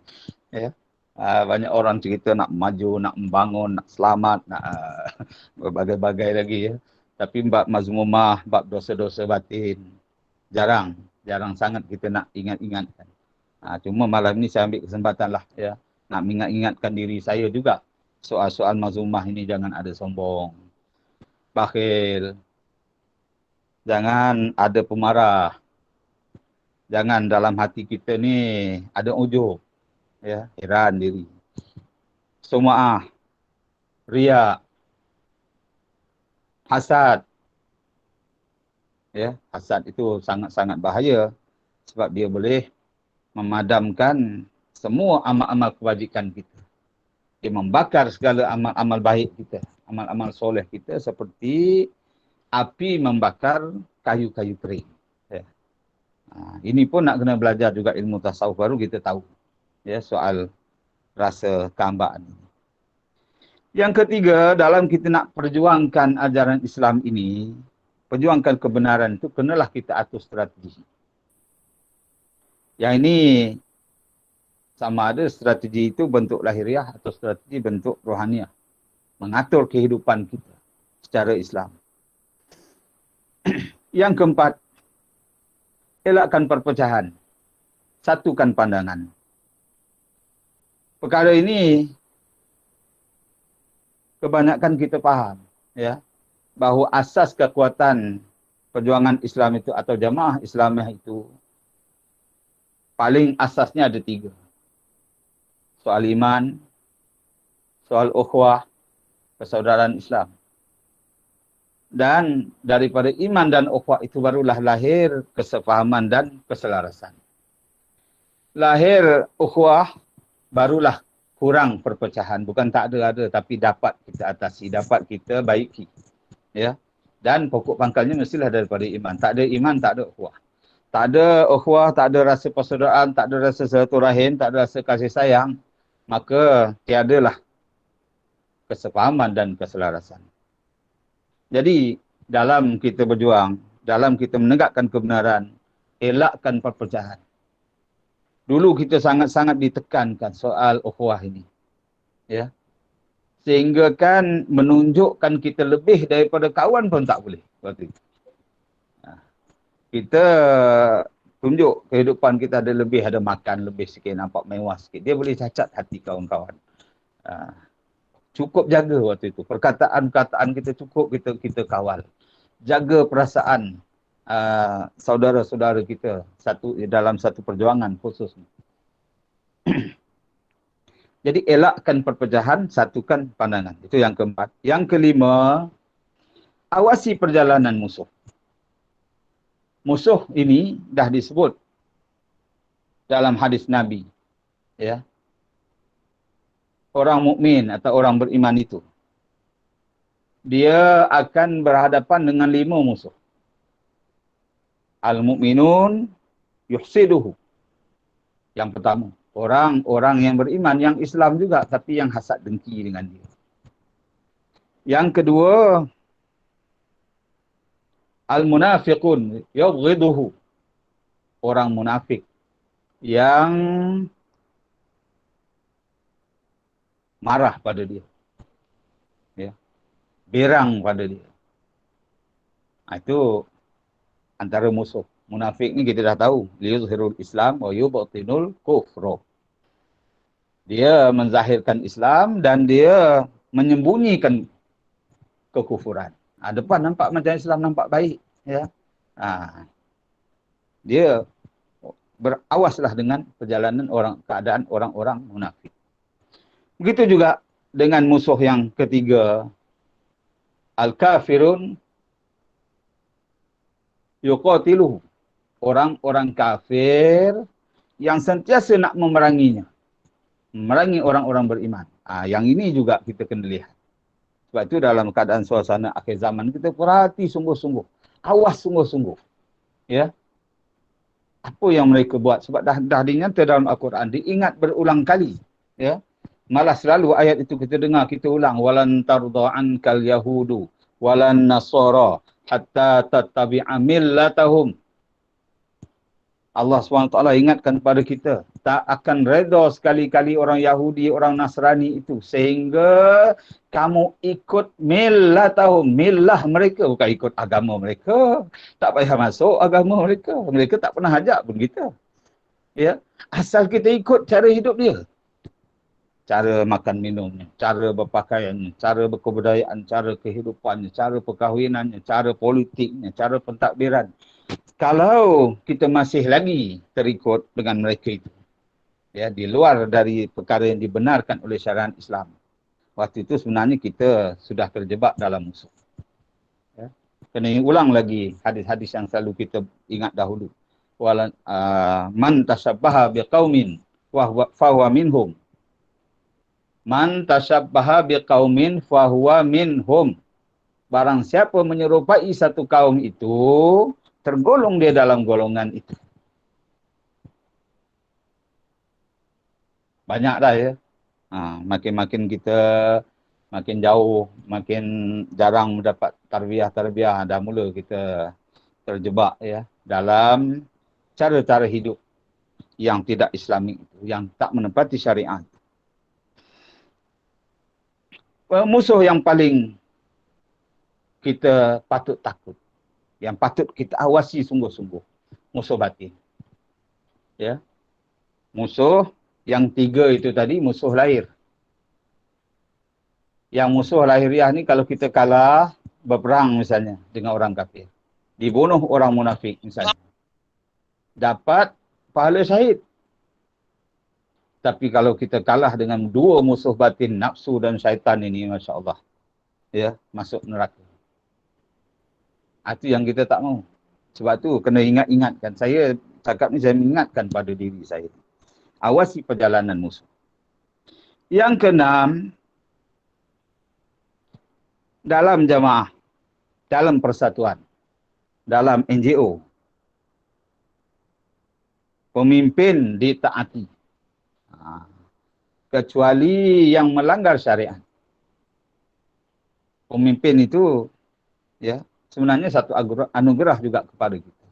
Ya. Banyak orang cerita nak maju, nak membangun, nak selamat, nak berbagai-bagai lagi. Ya. Tapi bab mazmumah, bab dosa-dosa batin, jarang sangat kita nak ingat-ingatkan. Cuma malam ni saya ambil kesempatan lah. Ya. Nak ingat-ingatkan diri saya juga. Soal-soal mazmumah ini jangan ada sombong, bakhil, jangan ada pemarah, jangan dalam hati kita ni ada ujub, ya, heran diri, sum'ah, riya, hasad. Ya, hasad itu sangat-sangat bahaya sebab dia boleh memadamkan semua amal-amal kebajikan kita. Dia membakar segala amal-amal baik kita, amal-amal soleh kita seperti api membakar kayu-kayu kering. Ya. Ini pun nak kena belajar juga ilmu tasawuf baru kita tahu. Ya, soal rasa kehambaan. Yang ketiga, dalam kita nak perjuangkan ajaran Islam ini, perjuangkan kebenaran itu, kenalah kita atur strategi. Yang ini sama ada strategi itu bentuk lahiriah atau strategi bentuk rohaniah. Mengatur kehidupan kita secara Islam. Yang keempat, elakkan perpecahan. Satukan pandangan. Perkara ini kebanyakan kita faham, ya, bahawa asas kekuatan perjuangan Islam itu atau jamaah Islamiah itu paling asasnya ada 3. Soal iman, soal ukhuwah, persaudaraan Islam. Dan daripada iman dan ukhuwah itu barulah lahir kesefahaman dan keselarasan. Lahir ukhuwah, barulah kurang perpecahan. Bukan tak ada, tapi dapat kita atasi, dapat kita baiki. Ya. Dan pokok pangkalnya mestilah daripada iman. Tak ada iman, tak ada ukhuwah. Tak ada ukhuwah, tak ada rasa persaudaraan, tak ada rasa silaturahim, tak ada rasa kasih sayang, maka tiadalah kesepahaman dan keselarasan. Jadi, dalam kita berjuang, dalam kita menegakkan kebenaran, elakkan perpecahan. Dulu kita sangat-sangat ditekankan soal ukhuwah ini. Ya. Sehingga kan menunjukkan kita lebih daripada kawan pun tak boleh. Waktu itu. Kita tunjuk kehidupan kita ada lebih, ada makan lebih sikit, nampak mewah sikit. Dia boleh cacat hati kawan-kawan. Cukup jaga waktu itu. Perkataan-perkataan kita cukup kita kawal. Jaga perasaan saudara-saudara kita dalam satu perjuangan khusus. Jadi elakkan perpecahan, satukan pandangan. Itu yang keempat. Yang kelima, awasi perjalanan musuh. Musuh ini dah disebut dalam hadis Nabi. Ya. Orang mukmin atau orang beriman itu, dia akan berhadapan dengan 5 musuh. Al-mu'minun yuhsiduhu. Yang pertama, orang-orang yang beriman, yang Islam juga, tapi yang hasad dengki dengan dia. Yang kedua, al-munafiqun yubghiduhu. Orang munafik yang marah pada dia. Ya. Berang pada dia. Itu antara musuh. Munafik ni kita dah tahu. Liyuzhirul Islam wa yubtinul kufra. Dia menzahirkan Islam dan dia menyembunyikan kekufuran. Depan nampak macam Islam, nampak baik. Ya. Dia berawaslah dengan perjalanan keadaan orang-orang munafik. Begitu juga dengan musuh yang ketiga. Al-kafirun yuqatiluhu. Orang-orang kafir yang sentiasa nak memeranginya. Memerangi orang-orang beriman. Yang ini juga kita kena lihat. Sebab itu dalam keadaan suasana akhir zaman, kita perhati sungguh-sungguh. Awas sungguh-sungguh. Ya. Apa yang mereka buat. Sebab dah dinyata dalam Al-Quran. Diingat berulang kali. Ya. Malah selalu ayat itu kita dengar, kita ulang. Walan tarda'an kal yahudu. Walan nasara. Hatta tattabi'a millatahum. Allah SWT ingatkan kepada kita, tak akan reda sekali-kali orang Yahudi, orang Nasrani itu, sehingga kamu ikut millatahum, millah mereka, bukan ikut agama mereka. Tak payah masuk agama mereka. Mereka tak pernah ajak pun kita. Ya, asal kita ikut cara hidup dia. Cara makan minumnya, cara berpakaiannya, cara berkebudayaan, cara kehidupannya, cara perkahwinannya, cara politiknya, cara pentadbiran. Kalau kita masih lagi terikut dengan mereka itu, ya, di luar dari perkara yang dibenarkan oleh syariat Islam, waktu itu sebenarnya kita sudah terjebak dalam musuh. Ya. Kena ulang lagi hadis-hadis yang selalu kita ingat dahulu. Man tashabbaha biqaumin fa huwa minhum. Man tasyabbaha biqaumin fahuwa minhum. Barang siapa menyerupai satu kaum itu, tergolong dia dalam golongan itu. Banyak dah ya. Makin-makin kita makin jauh, makin jarang mendapat tarbiyah, dah mula kita terjebak ya dalam cara-cara hidup yang tidak Islamik itu, yang tak menepati syariat. Musuh yang paling kita patut takut, yang patut kita awasi sungguh-sungguh, musuh batin. Ya. Musuh yang 3 itu tadi musuh lahir. Yang musuh lahiriah ni kalau kita kalah berperang misalnya dengan orang kafir, dibunuh orang munafik misalnya, dapat pahala syahid. Tapi kalau kita kalah dengan 2 musuh batin, nafsu dan syaitan ini, Masya Allah, ya, masuk neraka. Itu yang kita tak mau. Sebab tu kena ingat-ingatkan. Saya cakap ni saya mengingatkan pada diri saya. Awasi perjalanan musuh. Yang keenam, dalam jamaah, dalam persatuan, dalam NGO, pemimpin ditaati. Kecuali yang melanggar syariat. Pemimpin itu ya sebenarnya satu anugerah juga kepada kita.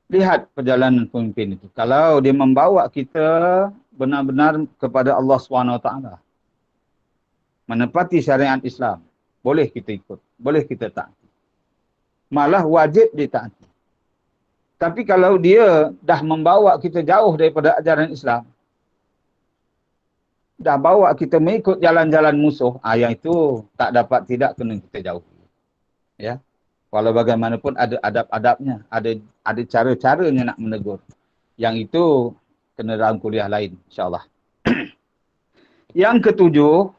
Lihat perjalanan pemimpin itu. Kalau dia membawa kita benar-benar kepada Allah SWT, menepati syariat Islam, boleh kita ikut, boleh kita taati. Malah wajib ditaati. Tapi kalau dia dah membawa kita jauh daripada ajaran Islam, dah bawa kita mengikut jalan-jalan musuh, yang itu tak dapat tidak kena kita jauhi. Ya. Walau bagaimanapun ada adab-adabnya, ada cara-caranya nak menegur. Yang itu kena dalam kuliah lain, insya-Allah. Yang ketujuh,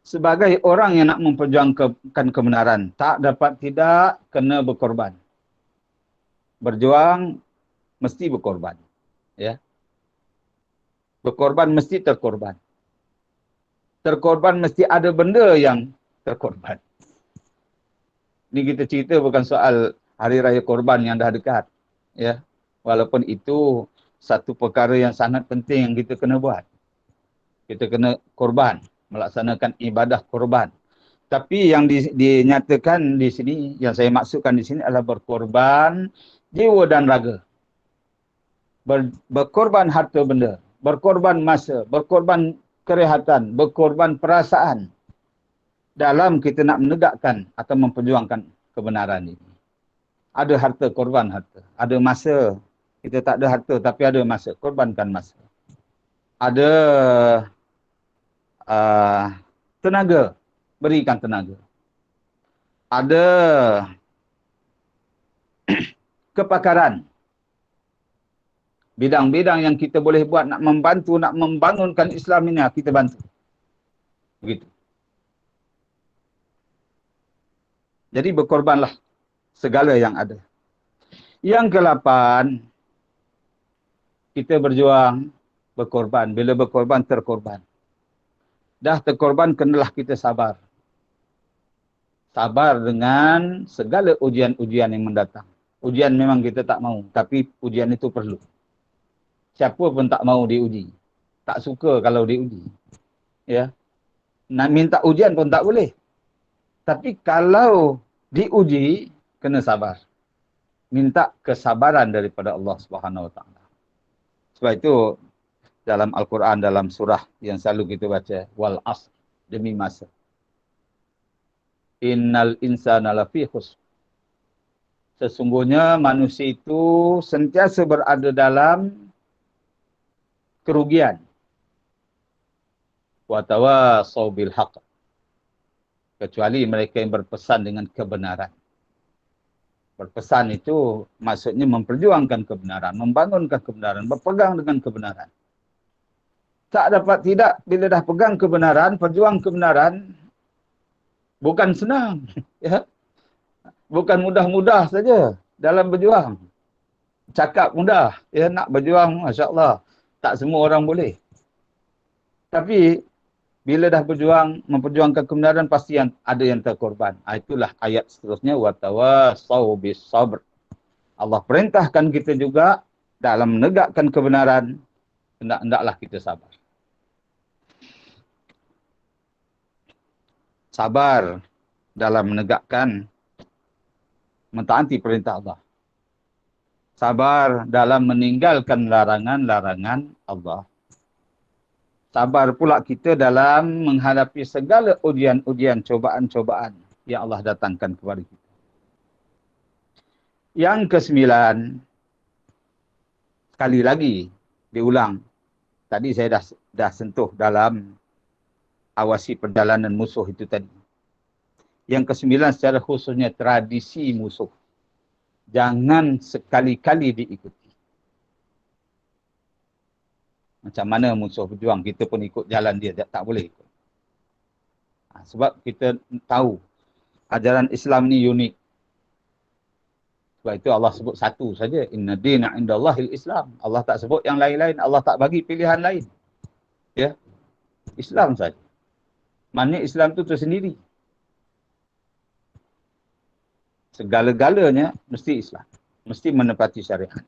sebagai orang yang nak memperjuangkan kebenaran, tak dapat tidak kena berkorban. Berjuang mesti berkorban. Ya. Berkorban mesti terkorban. Terkorban mesti ada benda yang terkorban. Ini kita cerita bukan soal hari raya korban yang dah dekat. Ya. Walaupun itu satu perkara yang sangat penting yang kita kena buat. Kita kena korban, melaksanakan ibadah korban. Tapi yang dinyatakan di sini, yang saya maksudkan di sini adalah berkorban jiwa dan raga. Berkorban harta benda, berkorban masa, berkorban kerehatan, berkorban perasaan dalam kita nak menegakkan atau memperjuangkan kebenaran ini. Ada harta, korban harta. Ada masa, kita tak ada harta tapi ada masa, korbankan masa. Ada tenaga, berikan tenaga. Ada kepakaran. Bidang-bidang yang kita boleh buat nak membantu, nak membangunkan Islam ini, kita bantu. Begitu. Jadi berkorbanlah segala yang ada. Yang ke-8, kita berjuang, berkorban. Bila berkorban, terkorban. Dah terkorban, kenalah kita sabar. Sabar dengan segala ujian-ujian yang mendatang. Ujian memang kita tak mau, tapi ujian itu perlu. Siapa pun tak mau diuji. Tak suka kalau diuji. Ya. Nak minta ujian pun tak boleh. Tapi kalau diuji, kena sabar. Minta kesabaran daripada Allah Subhanahu Wa Taala. Sebab itu dalam Al-Quran, dalam surah yang selalu kita baca, wal asr, demi masa. Innal insana lafi khusr. Sesungguhnya manusia itu sentiasa berada dalam kerugian. Wa tawasaw bil haqq. Kecuali mereka yang berpesan dengan kebenaran. Berpesan itu maksudnya memperjuangkan kebenaran, membangunkan kebenaran, berpegang dengan kebenaran. Tak dapat tidak, bila dah pegang kebenaran, perjuang kebenaran, bukan senang. Ya. Bukan mudah-mudah saja dalam berjuang. Cakap mudah, ya, nak berjuang, Masya Allah. Tak semua orang boleh. Tapi bila dah berjuang, memperjuangkan kebenaran, pasti ada yang terkorban. Itulah ayat seterusnya, watawasau bis sabr. Allah perintahkan kita juga dalam menegakkan kebenaran, hendaklah kita sabar. Sabar dalam menegakkan, mentaati perintah Allah. Sabar dalam meninggalkan larangan-larangan Allah. Sabar pula kita dalam menghadapi segala ujian-ujian, cobaan-cobaan yang Allah datangkan kepada kita. Yang kesembilan, sekali lagi diulang. Tadi saya dah sentuh dalam awasi perjalanan musuh itu tadi. Yang kesembilan secara khususnya tradisi musuh. Jangan sekali-kali diikuti. Macam mana musuh berjuang, kita pun ikut jalan dia, tak boleh ikut. Sebab kita tahu ajaran Islam ni unik. Sebab itu Allah sebut satu saja, inna dina indallahil Islam. Allah tak sebut yang lain-lain, Allah tak bagi pilihan lain. Ya. Islam saja. Maknanya Islam tu tersendiri. Segala-galanya mesti Islam. Mesti menepati syariat.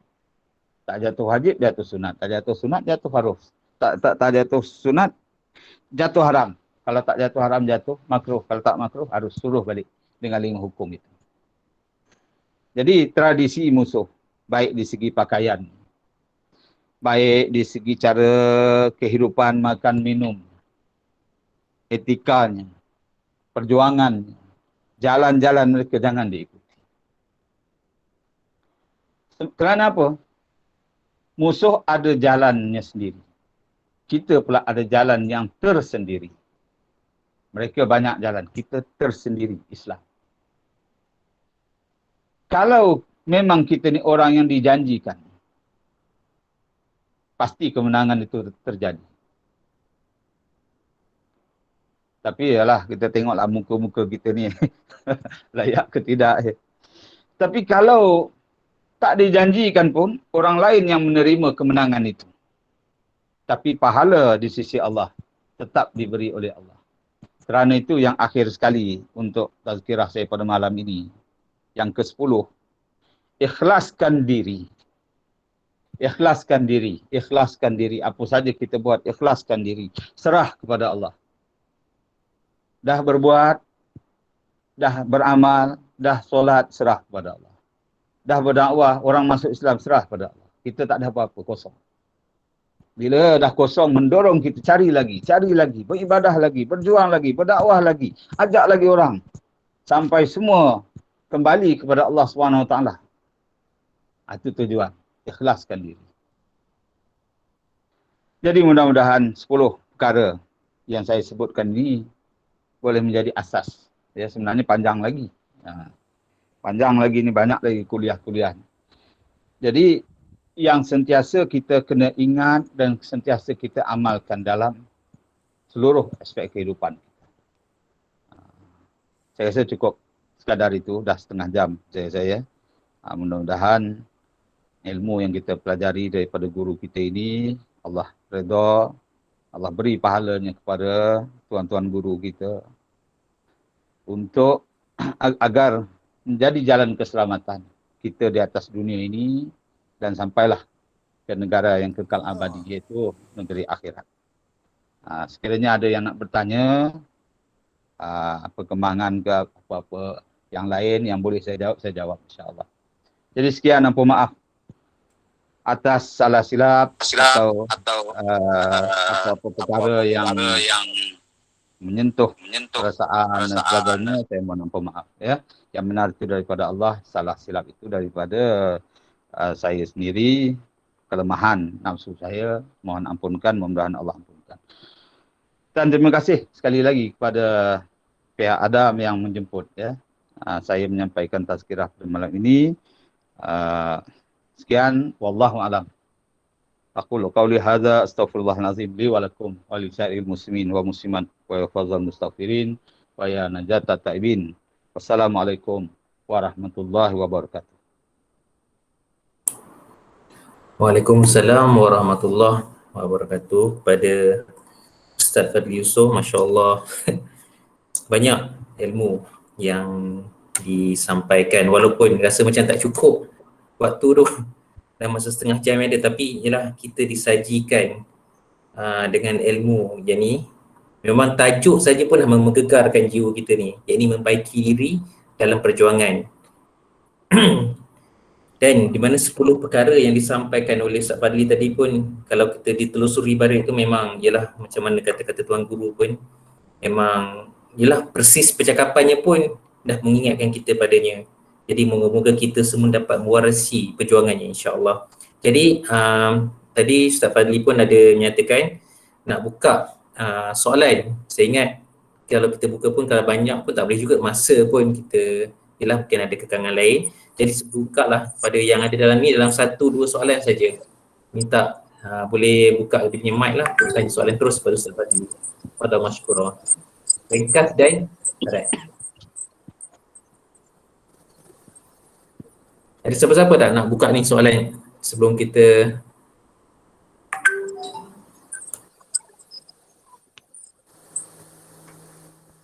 Tak jatuh wajib, jatuh sunat. Tak jatuh sunat, jatuh faruz. Tak jatuh sunat, jatuh haram. Kalau tak jatuh haram, jatuh makruh. Kalau tak makruh, harus suruh balik dengan 5 hukum itu. Jadi tradisi musuh, baik di segi pakaian, baik di segi cara kehidupan, makan, minum, etikanya, perjuangannya, jalan-jalan mereka jangan diikuti. Kerana apa? Musuh ada jalannya sendiri. Kita pula ada jalan yang tersendiri. Mereka banyak jalan, kita tersendiri, Islam. Kalau memang kita ni orang yang dijanjikan, pasti kemenangan itu terjadi. Tapi yalah, kita tengoklah muka-muka kita ni layak ke tidak. Tapi kalau tak dijanjikan pun, orang lain yang menerima kemenangan itu. Tapi pahala di sisi Allah tetap diberi oleh Allah. Kerana itu yang akhir sekali untuk tazkirah saya pada malam ini. Yang ke-10. Ikhlaskan diri. Ikhlaskan diri. Ikhlaskan diri. Apa saja kita buat, ikhlaskan diri. Serah kepada Allah. Dah berbuat, dah beramal, dah solat, serah kepada Allah. Dah berdakwah, orang masuk Islam, serah pada Allah. Kita tak ada apa-apa, kosong. Bila dah kosong, mendorong kita cari lagi, beribadah lagi, berjuang lagi, berdakwah lagi, ajak lagi orang. Sampai semua kembali kepada Allah SWT. Itu tujuan, ikhlaskan diri. Jadi mudah-mudahan 10 perkara yang saya sebutkan ini boleh menjadi asas. Ya, sebenarnya panjang lagi. Panjang lagi ni, banyak lagi kuliah-kuliah. Jadi yang sentiasa kita kena ingat dan sentiasa kita amalkan dalam seluruh aspek kehidupan kita. Saya rasa cukup sekadar itu, dah setengah jam saya. Mudah-mudahan ilmu yang kita pelajari daripada guru kita ini, Allah redha, Allah beri pahalanya kepada tuan-tuan guru kita untuk agar menjadi jalan keselamatan kita di atas dunia ini dan sampailah ke negara yang kekal abadi, iaitu negeri akhirat. Sekiranya ada yang nak bertanya, perkembangan ke apa-apa yang lain yang boleh saya jawab insya-Allah. Jadi sekian, ampun maaf atas salah silap atau apa-apa perkara yang menyentuh perasaan dan sebagainya, saya mohon ampun maaf ya. Yang benar itu daripada Allah, salah silap itu daripada saya sendiri, kelemahan nafsu saya, mohon ampunkan, mudah-mudahan Allah ampunkan. Dan terima kasih sekali lagi kepada pihak Adam yang menjemput ya. Saya menyampaikan tazkirah pada malam ini. Sekian, wallahu a'lam. Aqulu qawli hadza astaghfirullahal azim li wa lakum wa li sa'iril muslimin wa muslimat wa yafazal mustaghfirin wa ya najata taibin. Wassalamualaikum warahmatullahi wabarakatuh. Waalaikumsalam warahmatullahi wabarakatuh. Kepada Ustaz Fadli Yusof, Masya Allah. Banyak ilmu yang disampaikan, walaupun rasa macam tak cukup waktu tu dalam masa setengah jam yang ada, tapi ialah kita disajikan dengan ilmu yang ni. Memang tajuk saja pun dah menggegarkan jiwa kita ni, iaitu membaiki diri dalam perjuangan. Dan di mana 10 perkara yang disampaikan oleh Ustaz Fadli tadi pun, kalau kita ditelusuri balik tu memang ialah macam mana kata-kata Tuan Guru pun, memang ialah persis percakapannya pun dah mengingatkan kita padanya. Jadi moga-moga kita semua dapat mewarisi perjuangannya, insya-Allah. Jadi tadi Ustaz Fadli pun ada menyatakan nak buka soalan. Saya ingat kalau kita buka pun kalau banyak pun tak boleh juga, masa pun kita ialah mungkin ada kekangan lain. Jadi buka lah pada yang ada dalam ni, dalam 1-2 soalan saja. Minta boleh buka dia punya mic lah untuk tanya soalan terus pada Ustaz Fadli. Pada masykurah. Ringkas dan padat. Ada siapa-siapa tak nak buka ni soalan sebelum kita?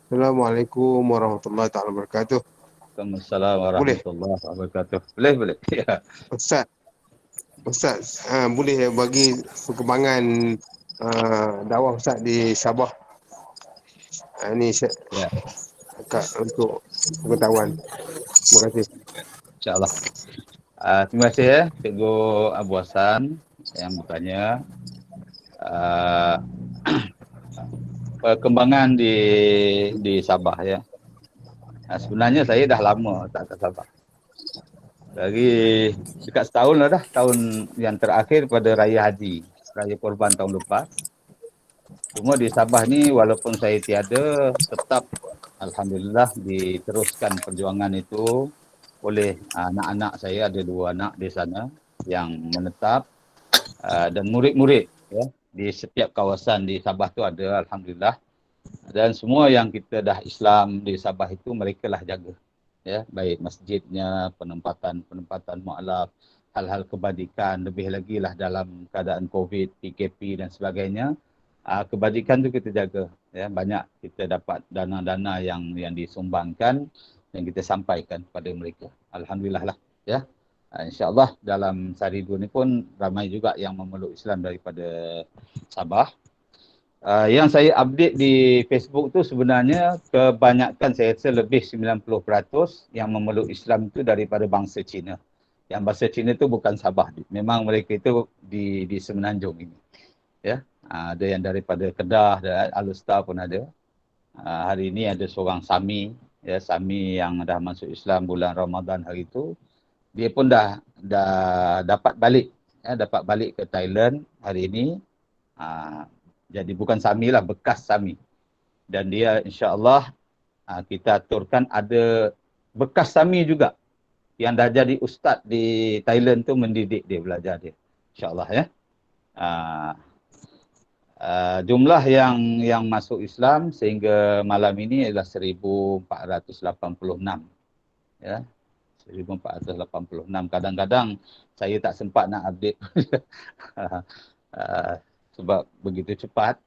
Assalamualaikum warahmatullahi taala wabarakatuh. Waalaikumsalam warahmatullahi wabarakatuh. Boleh. Ya. Ustaz, boleh bagi perkembangan dakwah Ustaz di Sabah? Ini Ya. untuk pengetahuan. Terima kasih. InsyaAllah. Terima kasih ya Cikgu Abu Hassan yang bertanya. Perkembangan di Sabah ya. Sebenarnya saya dah lama tak ke Sabah. Dari dekat setahun lah dah, tahun yang terakhir pada Raya Haji, Raya Korban tahun lepas. Cuma di Sabah ni walaupun saya tiada, tetap alhamdulillah diteruskan perjuangan itu oleh anak-anak saya. Ada 2 anak di sana yang menetap dan murid-murid ya, di setiap kawasan di Sabah tu ada alhamdulillah. Dan semua yang kita dah Islam di Sabah itu mereka lah jaga ya, baik masjidnya, penempatan mualaf, hal-hal kebajikan, lebih lagi lah dalam keadaan COVID, PKP dan sebagainya. Kebajikan tu kita jaga ya, banyak kita dapat dana-dana yang disumbangkan yang kita sampaikan kepada mereka. Alhamdulillah lah ya. InsyaAllah dalam sehari 2 ni pun ramai juga yang memeluk Islam daripada Sabah. Yang saya update di Facebook tu sebenarnya kebanyakan, saya rasa lebih 90% yang memeluk Islam itu daripada bangsa Cina. Yang bangsa Cina tu bukan Sabah. Memang mereka itu di Semenanjung ini. Ya. Ada yang daripada Kedah, dan Alustar pun ada. Hari ini ada seorang Sami, ya, Sami yang dah masuk Islam bulan Ramadan hari itu. Dia pun dah dapat balik, ya, dapat balik ke Thailand hari ini. Jadi bukan Sami lah, bekas Sami. Dan dia insya-Allah kita aturkan ada bekas Sami juga yang dah jadi ustaz di Thailand tu mendidik dia, belajar dia. InsyaAllah ya. Jumlah yang masuk Islam sehingga malam ini adalah 1486. Ya. 1486. Kadang-kadang saya tak sempat nak update sebab begitu cepat.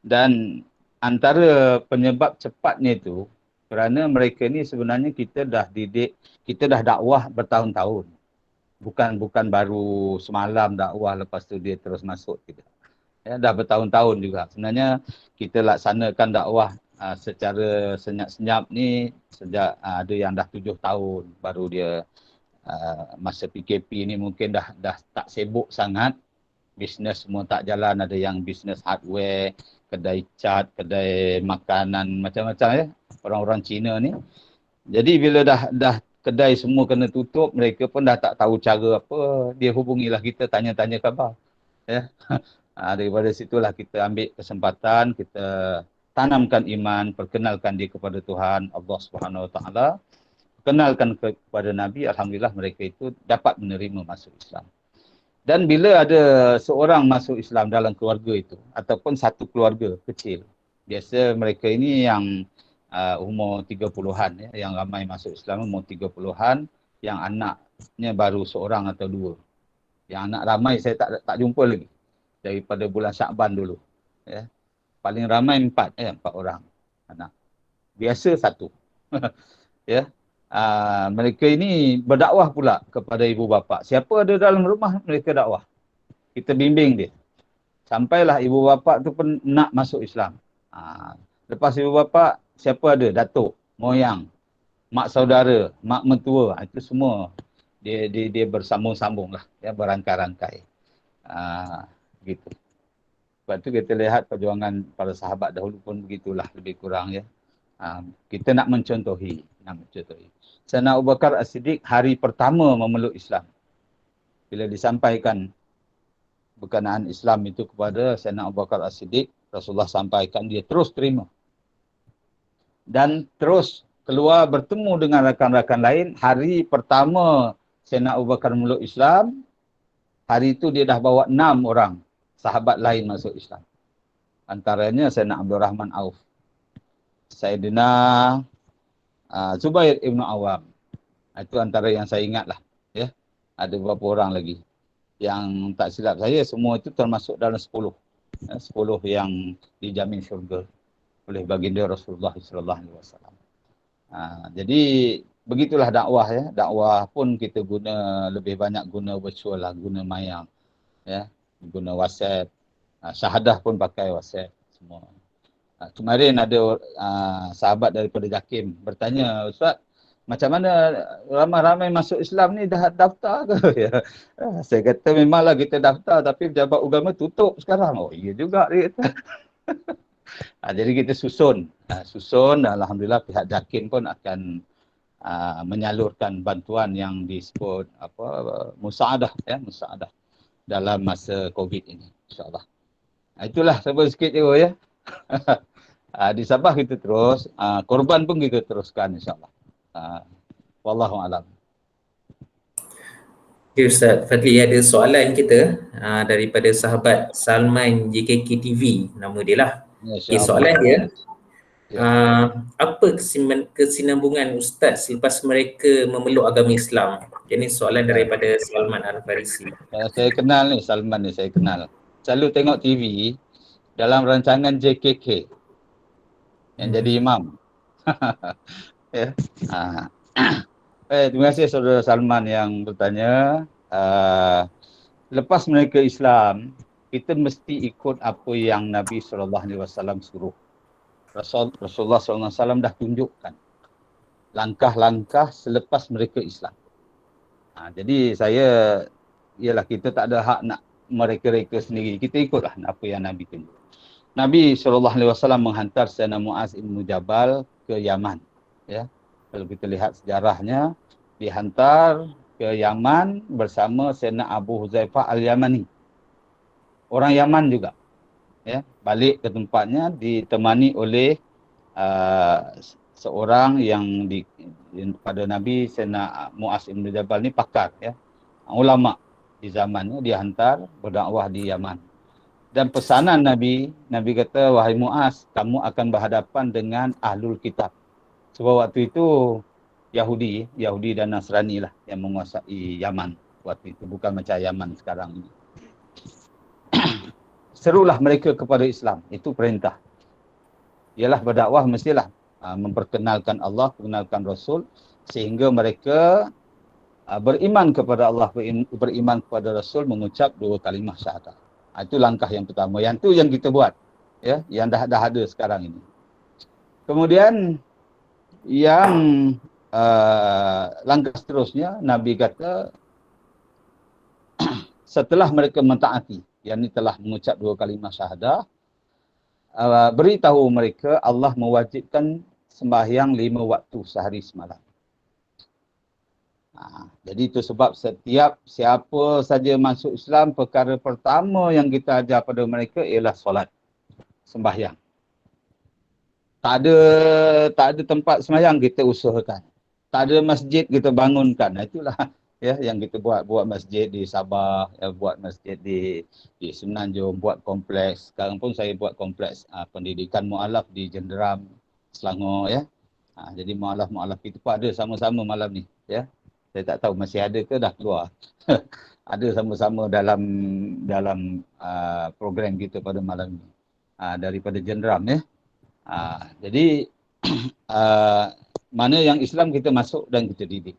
Dan antara penyebab cepatnya itu kerana mereka ni sebenarnya kita dah didik, kita dah dakwah bertahun-tahun. Bukan baru semalam dakwah lepas tu dia terus masuk, tidak. Ya, dah bertahun-tahun juga. Sebenarnya kita laksanakan dakwah secara senyap-senyap ni sejak ada yang dah 7 tahun baru dia masa PKP ni mungkin dah tak sibuk sangat. Bisnes semua tak jalan, ada yang bisnes hardware, kedai cat, kedai makanan macam-macam ya, orang-orang Cina ni. Jadi bila dah kedai semua kena tutup, mereka pun dah tak tahu cara apa, dia hubungilah kita, tanya-tanya khabar. Ya. Daripada situlah kita ambil kesempatan, kita tanamkan iman, perkenalkan dia kepada Tuhan Allah Subhanahu Wa Taala, perkenalkan kepada Nabi. Alhamdulillah mereka itu dapat menerima masuk Islam. Dan bila ada seorang masuk Islam dalam keluarga itu, ataupun satu keluarga kecil, biasa mereka ini yang umur 30-an, ya, yang ramai masuk Islam umur 30-an, yang anaknya baru seorang atau 2. Yang anak ramai saya tak jumpa lagi daripada bulan Syakban dulu. Ya. Paling ramai 4 orang anak. Biasa 1. Ya. Mereka ini berdakwah pula kepada ibu bapa. Siapa ada dalam rumah, mereka dakwah. Kita bimbing dia. Sampailah ibu bapa tu pun nak masuk Islam. Lepas ibu bapa, siapa ada? Datuk, moyang, mak saudara, mak mentua. Itu semua dia bersambung-sambung lah. Ya, berangkai-rangkai. Gitu. Sebab tu kita lihat perjuangan para sahabat dahulu pun begitulah lebih kurang ya. Kita nak mencontohi. Sayyidina Abu Bakar As-Siddiq hari pertama memeluk Islam. Bila disampaikan berkenaan Islam itu kepada Sayyidina Abu Bakar As-Siddiq, Rasulullah sampaikan, dia terus terima. Dan terus keluar bertemu dengan rakan-rakan lain. Hari pertama Sayyidina Abu Bakar memeluk Islam, hari itu dia dah bawa 6 orang sahabat lain masuk Islam. Antaranya Sayyidina Abdul Rahman Auf, Sayyidina Zubair Ibn Awam. Itu antara yang saya ingat lah. Ya. Ada beberapa orang lagi. Yang tak silap saya, semua itu termasuk dalam 10. 10 yang dijamin syurga oleh baginda Rasulullah SAW. Jadi begitulah dakwah ya. Dakwah pun kita guna lebih banyak guna virtual lah, guna mayang. Ya. Guna WhatsApp. Syahadah pun pakai WhatsApp semua. Kemarin ada sahabat daripada JAKIM bertanya, Ustaz, macam mana ramai-ramai masuk Islam ni dah daftar ke? Ya. Saya kata memanglah kita daftar tapi pejabat agama tutup sekarang. Oh iya juga dia kata. Jadi kita susun. Susun, alhamdulillah pihak JAKIM pun akan menyalurkan bantuan yang disebut musaadah ya, musaadah dalam masa Covid ini, insya-Allah. Itulah sebut sikit je ya. Di Sabah kita terus, korban pun kita teruskan insya-Allah. Wallahu alam. Okay, Ustaz Fadli, ada soalan kita daripada sahabat Salman JKK TV, nama dia lah. Okay, soalan dia, apa kesinambungan Ustaz selepas mereka memeluk agama Islam? Ini soalan daripada Salman Al-Farisi. Saya kenal ni, Salman ni saya kenal. Selalu tengok TV dalam rancangan JKK yang jadi imam. Ya. Terima kasih saudara Salman yang bertanya. Lepas mereka Islam, kita mesti ikut apa yang Nabi SAW suruh. Rasulullah SAW dah tunjukkan langkah-langkah selepas mereka Islam. Jadi ialah kita tak ada hak nak mereka-reka sendiri. Kita ikutlah apa yang Nabi tunjuk. Nabi SAW menghantar Sayyidina Muaz Ibn Jabal ke Yaman. Ya. Kalau kita lihat sejarahnya, dihantar ke Yaman bersama Sayyidina Abu Huzaifah Al-Yamani. Orang Yaman juga. Ya, balik ke tempatnya ditemani oleh seorang yang pada Nabi Sayyidina Muaz Ibn Jabal ni pakar ya. Ulama di zamannya dihantar berdakwah di Yaman. Dan pesanan Nabi kata, wahai Muaz, kamu akan berhadapan dengan Ahlul Kitab. Sebab waktu itu Yahudi dan Nasrani lah yang menguasai Yaman waktu itu, bukan macam Yaman sekarang ini. Serulah mereka kepada Islam, itu perintah. Ialah berdakwah mestilah memperkenalkan Allah, mengenalkan Rasul, sehingga mereka beriman kepada Allah, beriman kepada Rasul, mengucap 2 kalimah syahadah. Itu langkah yang pertama. Yang tu yang kita buat, ya, yang dah ada sekarang ini. Kemudian yang langkah seterusnya, Nabi kata setelah mereka mentaati, yang ini telah mengucap 2 kalimah syahadah, beritahu mereka Allah mewajibkan sembahyang 5 waktu sehari semalam. Jadi itu sebab setiap siapa saja masuk Islam, perkara pertama yang kita ajar pada mereka ialah solat, sembahyang. Tak ada tempat sembahyang, kita usahakan. Tak ada masjid, kita bangunkan. Itulah ya yang kita buat masjid di Sabah, ya, buat masjid di Semenanjung, buat kompleks. Sekarang pun saya buat kompleks pendidikan mu'alaf di Jenderam, Selangor ya. Jadi mu'alaf kita pun ada sama-sama malam ni ya. Saya tak tahu masih ada ke dah keluar. Ada sama-sama dalam program kita pada malam ni. daripada jenderam ya. Jadi mana yang Islam kita masuk dan kita didik.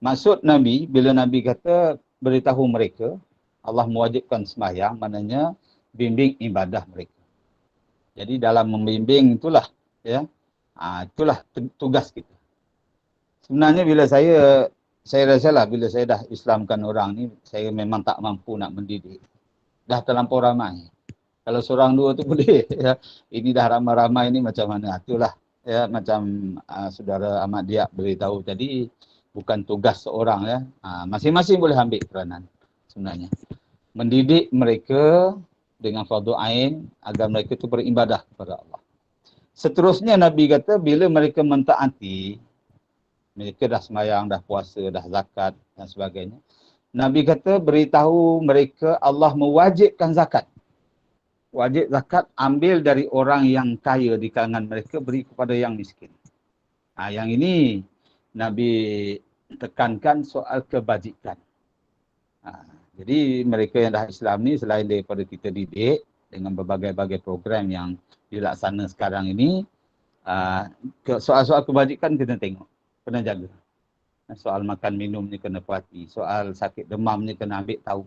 Maksud Nabi, bila Nabi kata beritahu mereka, Allah mewajibkan sembahyang, maknanya bimbing ibadah mereka. Jadi dalam membimbing itulah ya, itulah tugas kita. Sebenarnya bila saya rasalah bila saya dah Islamkan orang ni, saya memang tak mampu nak mendidik. Dah terlampau ramai. Kalau seorang dua tu boleh ya. Ini dah ramai-ramai ni macam mana? Itulah ya, macam saudara Ahmad Diak beritahu tadi, bukan tugas seorang ya. Masing-masing boleh ambil peranan sebenarnya. Mendidik mereka dengan fardu ain agar mereka tu beribadah kepada Allah. Seterusnya Nabi kata bila mereka mentaati, mereka dah sembahyang, dah puasa, dah zakat dan sebagainya. Nabi kata beritahu mereka Allah mewajibkan zakat. Wajib zakat ambil dari orang yang kaya di kalangan mereka, beri kepada yang miskin. Yang ini Nabi tekankan soal kebajikan. Jadi mereka yang dah Islam ni selain daripada kita didik dengan berbagai-bagai program yang dilaksana sekarang ini, soal-soal kebajikan kena tengok, kena jaga. Soal makan minum ni kena perhati, soal sakit demam ni kena ambil tahu.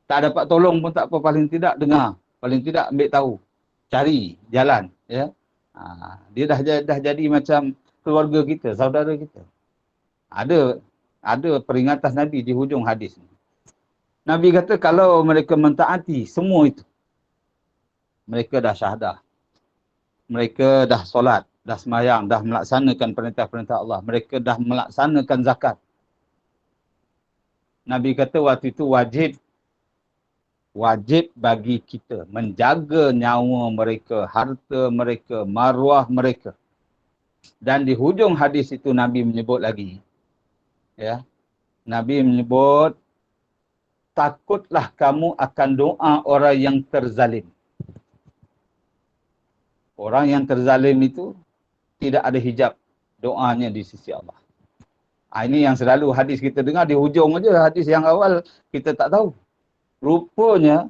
Tak dapat tolong pun tak apa, paling tidak dengar, paling tidak ambil tahu, cari jalan ya. Dia dah jadi macam keluarga kita, saudara kita. Ada peringatan Nabi di hujung hadis ni. Nabi kata kalau mereka mentaati semua itu, mereka dah syahadah, mereka dah solat, dah sembahyang, dah melaksanakan perintah-perintah Allah, mereka dah melaksanakan zakat. Nabi kata waktu itu wajib bagi kita menjaga nyawa mereka, harta mereka, maruah mereka. Dan di hujung hadis itu Nabi menyebut lagi, ya, Nabi menyebut, takutlah kamu akan doa orang yang terzalim. Orang yang terzalim itu tidak ada hijab doanya di sisi Allah. Ini yang selalu hadis kita dengar di hujung aja, hadis yang awal kita tak tahu. Rupanya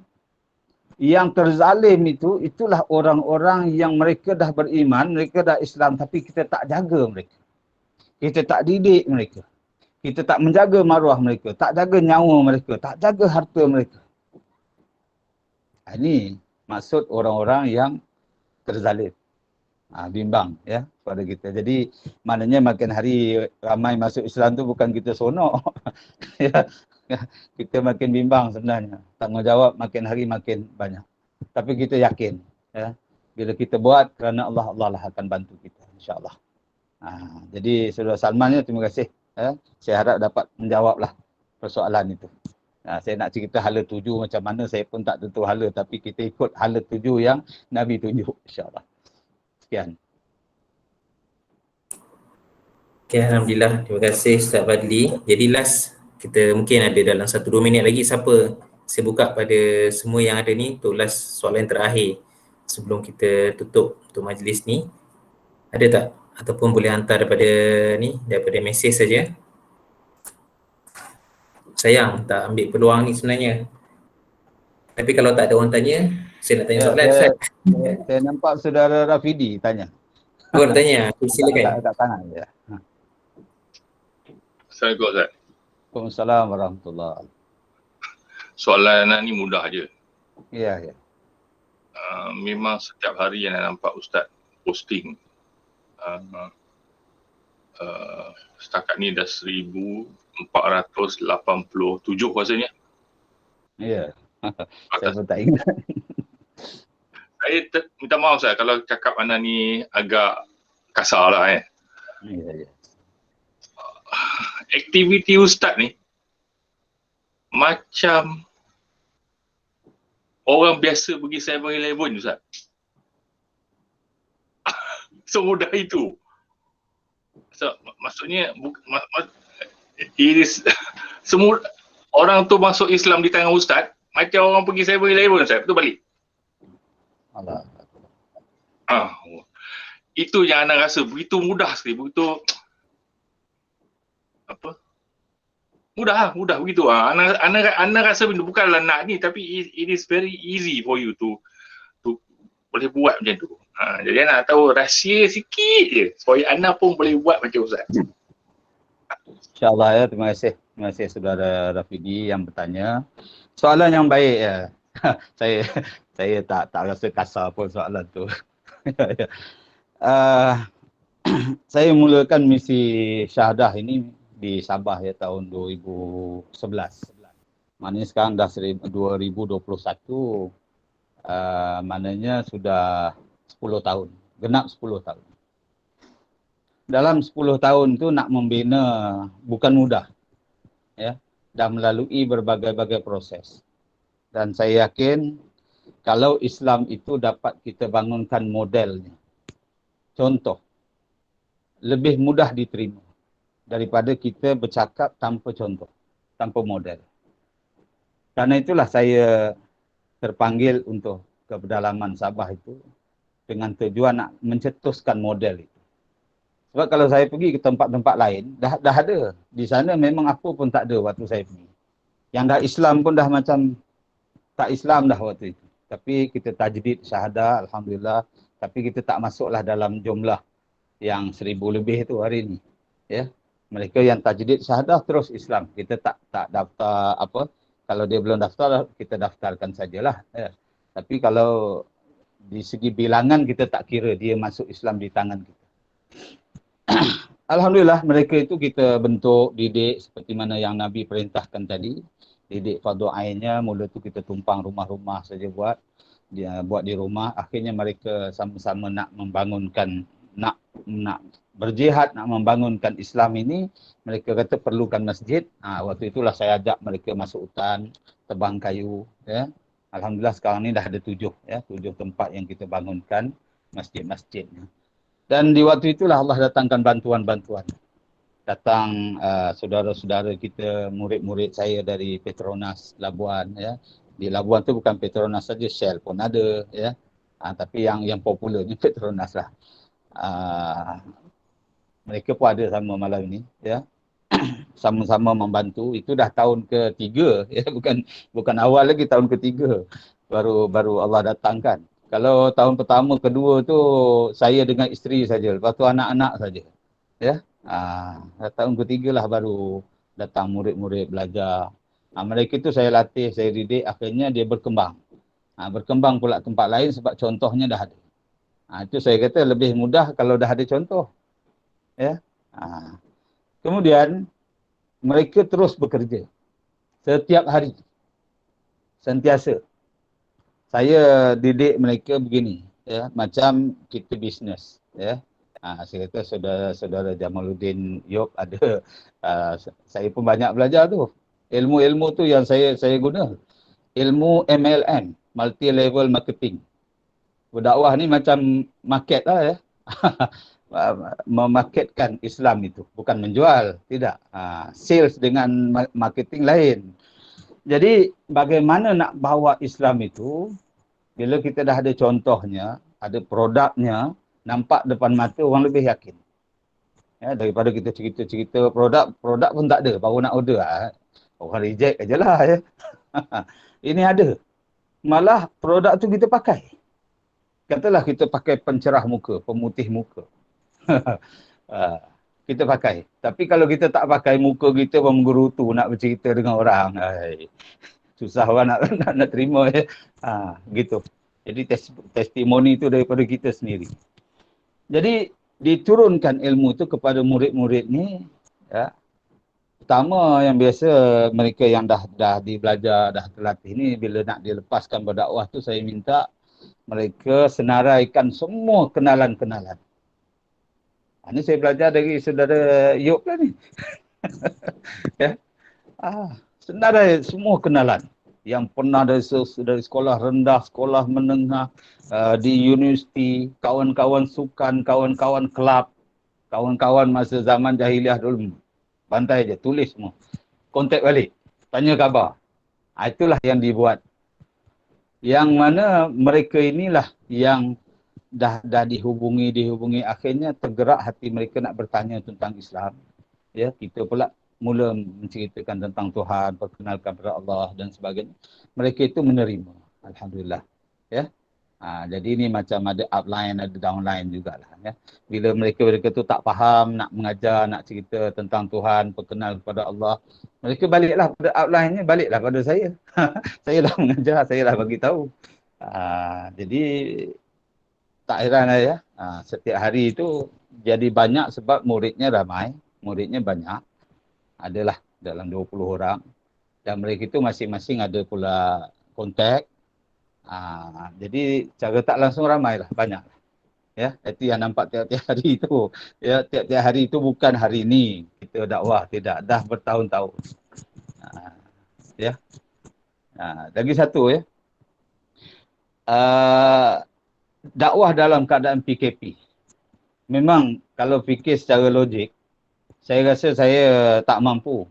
yang terzalim itu, itulah orang-orang yang mereka dah beriman, mereka dah Islam, tapi kita tak jaga mereka. Kita tak didik mereka. Kita tak menjaga maruah mereka, tak jaga nyawa mereka, tak jaga harta mereka. Ini maksud orang-orang yang terzalim. Bimbang ya pada kita. Jadi maknanya makin hari ramai masuk Islam tu bukan kita sonok. Ya. Kita makin bimbang sebenarnya. Tanggungjawab makin hari makin banyak. Tapi kita yakin ya, bila kita buat kerana Allah lah akan bantu kita insya-Allah. Jadi Saudara Salman ya, terima kasih. Saya harap dapat menjawablah persoalan itu. Saya nak cerita hala tuju macam mana, saya pun tak tentu hala, tapi kita ikut hala tuju yang Nabi tunjuk insya-Allah. Sekian. Okay, Alhamdulillah. Terima kasih Ustaz Fadli. Jadi last, kita mungkin ada dalam 1-2 minit lagi. Siapa? Saya buka pada semua yang ada ni untuk last soalan terakhir sebelum kita tutup untuk majlis ni. Ada tak? Ataupun boleh hantar daripada mesej saja. Sayang tak ambil peluang ni sebenarnya. Tapi kalau tak ada orang tanya, saya nak tanya soalan. Saya nampak Saudara Rafidi tanya. Oh, nak tanya. Silakan. Tak tangan je. Assalamualaikum Ustaz. Waalaikumsalam warahmatullahi. Soalan anak ni mudah je. Ya. Memang setiap hari yang nampak Ustaz posting. Setakat ni dah 1487 rasanya. Ya. Saya pun tak ingat. Saya minta maaf Ustaz kalau cakap anak ni agak kasar lah Ya. Aktiviti Ustaz ni macam orang biasa pergi 7-Eleven Ustaz. Semudah itu. Maksudnya semua orang tu masuk Islam di tangan Ustaz macam orang pergi 7-Eleven Ustaz, betul balik. Allah. Itu yang anak rasa begitu mudah sekali, begitu mudah begitu. Anak rasa bukanlah nak ni, tapi it is very easy for you to boleh buat macam tu. Jadi nak tahu rahsia sikit je supaya Ana pun boleh buat macam Ustaz. InsyaAllah ya, terima kasih. Terima kasih saudara Rafidi yang bertanya. Soalan yang baik ya. saya tak rasa kasar pun soalan tu. Saya mulakan misi syahadah ini di Sabah ya tahun 2011. Maknanya sekarang dah 2021, maknanya sudah 10 tahun, genap 10 tahun. Dalam 10 tahun tu nak membina bukan mudah. Ya, dah melalui berbagai-bagai proses. Dan saya yakin kalau Islam itu dapat kita bangunkan modelnya. Contoh, lebih mudah diterima daripada kita bercakap tanpa contoh, tanpa model. Karena itulah saya terpanggil untuk ke pedalaman Sabah itu dengan tujuan nak mencetuskan model itu. Sebab kalau saya pergi ke tempat-tempat lain, dah ada. Di sana memang apa pun tak ada waktu saya pergi. Yang dah Islam pun dah macam tak Islam dah waktu itu. Tapi kita tajdid syahadah, Alhamdulillah. Tapi kita tak masuklah dalam jumlah yang 1000 lebih tu hari ini. Ya. Mereka yang tajdid syahadah terus Islam. Kita tak daftar apa. Kalau dia belum daftar, kita daftarkan sajalah. Ya. Tapi kalau di segi bilangan kita tak kira dia masuk Islam di tangan kita. Alhamdulillah mereka itu kita bentuk, didik seperti mana yang Nabi perintahkan tadi. Didik fardu ainnya, mula tu kita tumpang rumah-rumah saja buat di rumah. Akhirnya mereka sama-sama nak membangunkan, nak berjihad, nak membangunkan Islam ini. Mereka kata perlukan masjid. Waktu itulah saya ajak mereka masuk hutan, tebang kayu. Ya. Alhamdulillah sekarang ni dah ada 7 tempat yang kita bangunkan masjid-masjidnya. Dan di waktu itulah Allah datangkan bantuan-bantuan. Datang saudara-saudara kita, murid-murid saya dari Petronas Labuan. Ya. Di Labuan tu bukan Petronas saja, Shell pun ada. Ya. Tapi yang popularnya Petronas lah. Mereka pun ada sama malam ini. Ya. Sama-sama membantu. Itu dah tahun ke-3. Ya. Bukan awal lagi, tahun ke-3. Baru Allah datangkan. Kalau tahun pertama, kedua tu saya dengan isteri saja. Lepas tu anak-anak saja. Ya. Tahun ke-3 lah baru datang murid-murid belajar. Mereka tu saya latih, saya didik, akhirnya dia berkembang. Berkembang pula tempat lain sebab contohnya dah ada. Itu saya kata lebih mudah kalau dah ada contoh. Ya. Kemudian mereka terus bekerja. Setiap hari. Sentiasa. Saya didik mereka begini, ya, macam kita bisnes, ya. Saya kata saudara Jamaluddin Yop ada, saya pun banyak belajar tu. Ilmu-ilmu tu yang saya guna. Ilmu MLM, multi level marketing. Berdakwah ni macam market lah ya. Memarketkan Islam itu, bukan menjual, tidak. Sales dengan marketing lain. Jadi bagaimana nak bawa Islam itu, bila kita dah ada contohnya, ada produknya, nampak depan mata, orang lebih yakin. Ya, daripada kita cerita-cerita produk pun tak ada, baru nak order. Orang reject aje lah ya. Ini ada. Malah produk tu kita pakai. Katalah kita pakai pencerah muka, pemutih muka. Kita pakai. Tapi kalau kita tak pakai, muka kita menggerutu nak bercerita dengan orang. Susah orang nak terima ya. Gitu. Jadi testimoni itu daripada kita sendiri. Jadi diturunkan ilmu itu kepada murid-murid ni, ya. Pertama yang biasa mereka yang dah dibelajar, dah terlatih ni, bila nak dilepaskan berdakwah tu saya minta mereka senaraikan semua kenalan-kenalan. Ini saya belajar dari saudara Yop lah ni. Ya. Senarai semua kenalan yang pernah dari sekolah rendah, sekolah menengah, di universiti, kawan-kawan sukan, kawan-kawan kelab, kawan-kawan masa zaman jahiliah dulu. Bantai je, tulis semua. Kontak balik, tanya khabar. Itulah yang dibuat. Yang mana mereka inilah yang dah dihubungi, akhirnya tergerak hati mereka nak bertanya tentang Islam. Ya, kita pula mula menceritakan tentang Tuhan, perkenalkan kepada Allah dan sebagainya. Mereka itu menerima, alhamdulillah. Ya. Jadi ini macam ada upline, ada downline jugalah ya. Bila mereka tu tak faham, nak mengajar, nak cerita tentang Tuhan, perkenal kepada Allah, mereka baliklah pada upline-nya, baliklah pada saya. Saya dah mengajar, saya dah bagi tahu. Jadi tak heran lah ya. Setiap hari itu jadi banyak sebab muridnya ramai, muridnya banyak. Adalah dalam 20 orang. Dan mereka itu masing-masing ada pula kontak. Jadi cara tak langsung ramai lah, banyak lah. Ya, itu yang nampak tiap-tiap hari itu. Ya, tiap-tiap hari itu bukan hari ini kita dakwah, tidak, dah bertahun-tahun. Ya. Lagi satu ya. Dakwah dalam keadaan PKP. Memang kalau fikir secara logik, saya rasa saya tak mampu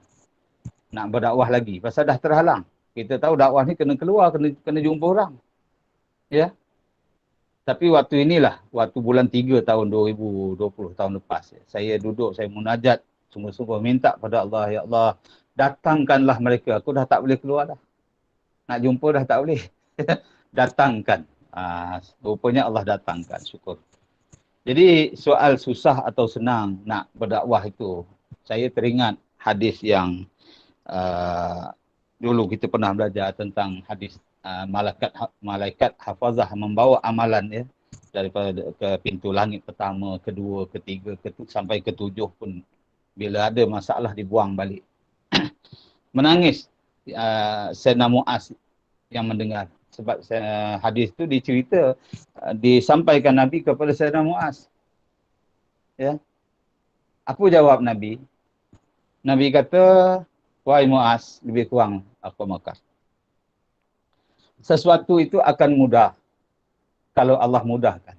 nak berdakwah lagi pasal dah terhalang. Kita tahu dakwah ni kena keluar, kena jumpa orang. Ya. Tapi waktu inilah, waktu bulan 3 tahun 2020 tahun lepas, saya duduk, saya munajat sungguh-sungguh minta pada Allah, ya Allah, datangkanlah mereka. Aku dah tak boleh keluar dah. Nak jumpa dah tak boleh. Datangkan. Rupanya Allah datangkan, syukur. Jadi soal susah atau senang nak berdakwah itu, saya teringat hadis yang dulu kita pernah belajar tentang hadis malaikat hafazah membawa amalan ya daripada ke pintu langit pertama, kedua, ketiga, sampai ketujuh pun bila ada masalah dibuang balik. Menangis Sayyidina Muaz yang mendengar. Sebab hadis itu dicerita, disampaikan Nabi kepada Sayyidina Muaz. Ya. Apa jawab Nabi? Nabi kata, wahai Muaz, lebih kurang apa makar. Sesuatu itu akan mudah kalau Allah mudahkan.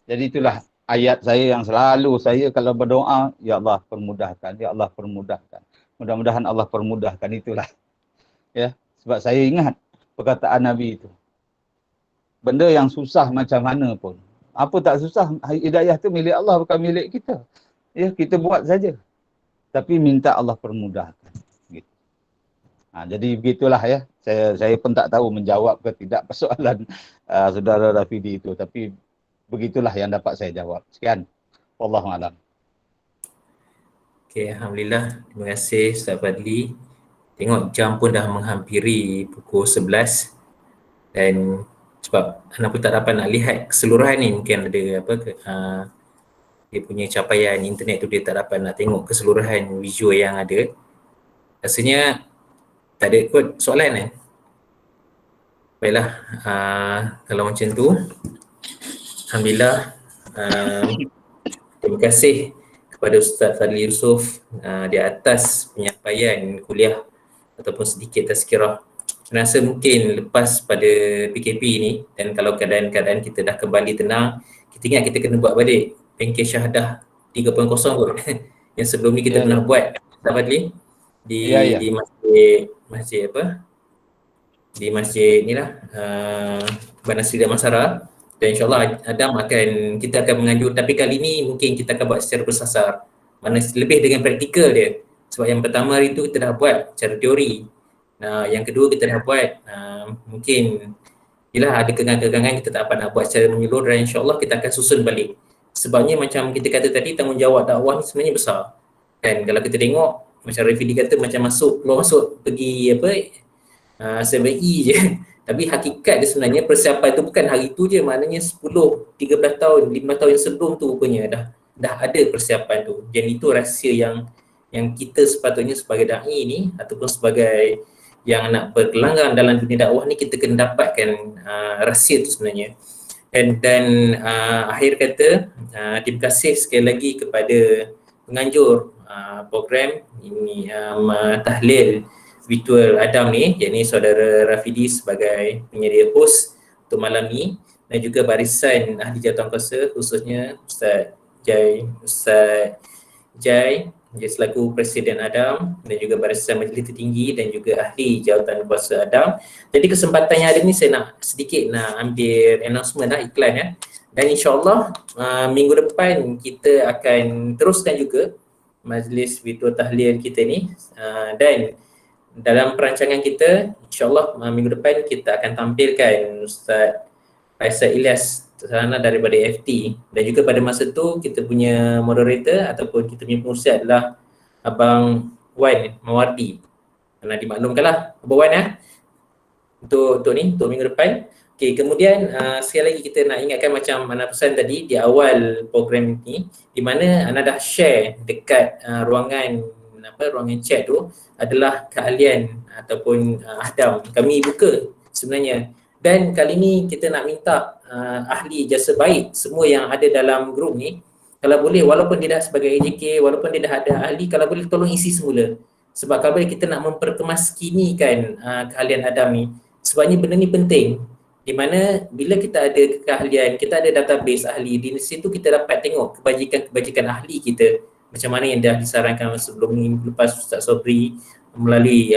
Jadi itulah ayat saya yang selalu saya kalau berdoa, ya Allah permudahkan, ya Allah permudahkan. Mudah-mudahan Allah permudahkan, itulah. Ya, sebab saya ingat perkataan Nabi itu. Benda yang susah macam mana pun. Apa tak susah, hidayah tu milik Allah, bukan milik kita. Ya, kita buat saja. Tapi minta Allah permudahkan. Gitu. Jadi begitulah ya. Saya pun tak tahu menjawab ke tidak persoalan saudara Rafidi itu. Tapi begitulah yang dapat saya jawab. Sekian. Wallahualam. Okay, Alhamdulillah. Terima kasih Ustaz Fadli. Tengok jam pun dah menghampiri pukul 11 dan sebab anak pun tak dapat nak lihat keseluruhan ni, mungkin ada apa dia punya capaian internet tu dia tak dapat nak tengok keseluruhan visual yang ada. Rasanya tak ada kot soalan kan? Baiklah, kalau macam tu Alhamdulillah, terima kasih kepada Ustaz Fadli Yusof di atas penyampaian kuliah ataupun sedikit tazkirah. Saya rasa mungkin lepas pada PKP ni dan kalau keadaan-keadaan kita dah kembali tenang, kita ingat kita kena buat balik Bengkel Syahadah 3.0 kot yang sebelum ni kita pernah buat, Ustaz Fadli, di masjid apa? Di masjid ni lah, Bandar Seri Damansara. Dan insyaAllah Adam kita akan menganjur, tapi kali ni mungkin kita akan buat secara bersasar. Mana lebih dengan praktikal dia. Sebab yang pertama hari tu kita dah buat secara teori. Yang kedua kita dah buat mungkin yelah ada kegangan-kegangan kita tak dapat nak buat secara menyeluruh dan insyaAllah kita akan susun balik. Sebabnya macam kita kata tadi, tanggungjawab dakwah ni sebenarnya besar. Kan kalau kita tengok macam Rafidi kata macam keluar masuk pergi apa 7E je. Tapi hakikat dia sebenarnya persiapan tu bukan hari tu je, maknanya 10, 13 tahun, 15 tahun yang sebelum tu rupanya dah ada persiapan tu. Jadi itu rahsia yang kita sepatutnya sebagai da'i ni ataupun sebagai yang nak berkelanggang dalam dunia dakwah ni kita kena dapatkan rahsia tu sebenarnya. Dan akhir kata terima kasih sekali lagi kepada penganjur program ini tahlil virtual Adam ni, yakni saudara Rafidi sebagai penyedia host untuk malam ni dan juga barisan ahli jawatankuasa khususnya Ustaz Jai selaku Presiden Adam dan juga barisan Majlis Tertinggi dan juga ahli jawatankuasa Adam. Jadi kesempatan yang ada ni saya nak sedikit ambil announcement iklan ya. Dan insyaAllah minggu depan kita akan teruskan juga majlis virtual tahlil kita ni dan dalam perancangan kita, insyaAllah minggu depan kita akan tampilkan Ustaz Faisal Ilyas sana daripada FT, dan juga pada masa tu kita punya moderator ataupun kita punya pengurusi adalah Abang Wan Mawardi. Kena dimaklumkanlah Abang Wan untuk minggu depan. Okey, kemudian sekali lagi kita nak ingatkan macam mana pesan tadi di awal program ni, di mana anda dah share dekat ruangan chat tu adalah keahlian ataupun Adam. Kami buka sebenarnya, dan kali ni kita nak minta ahli jasa baik semua yang ada dalam grup ni, kalau boleh walaupun dia dah sebagai AJK, walaupun dia dah ada ahli, kalau boleh tolong isi semula. Sebab kalau boleh kita nak memperkemaskinikan keahlian Adam ni. Sebabnya benda ni penting, di mana bila kita ada keahlian, kita ada database ahli, di situ kita dapat tengok kebajikan ahli kita macam mana yang dah disarankan sebelum ni lepas Ustaz Sobri melalui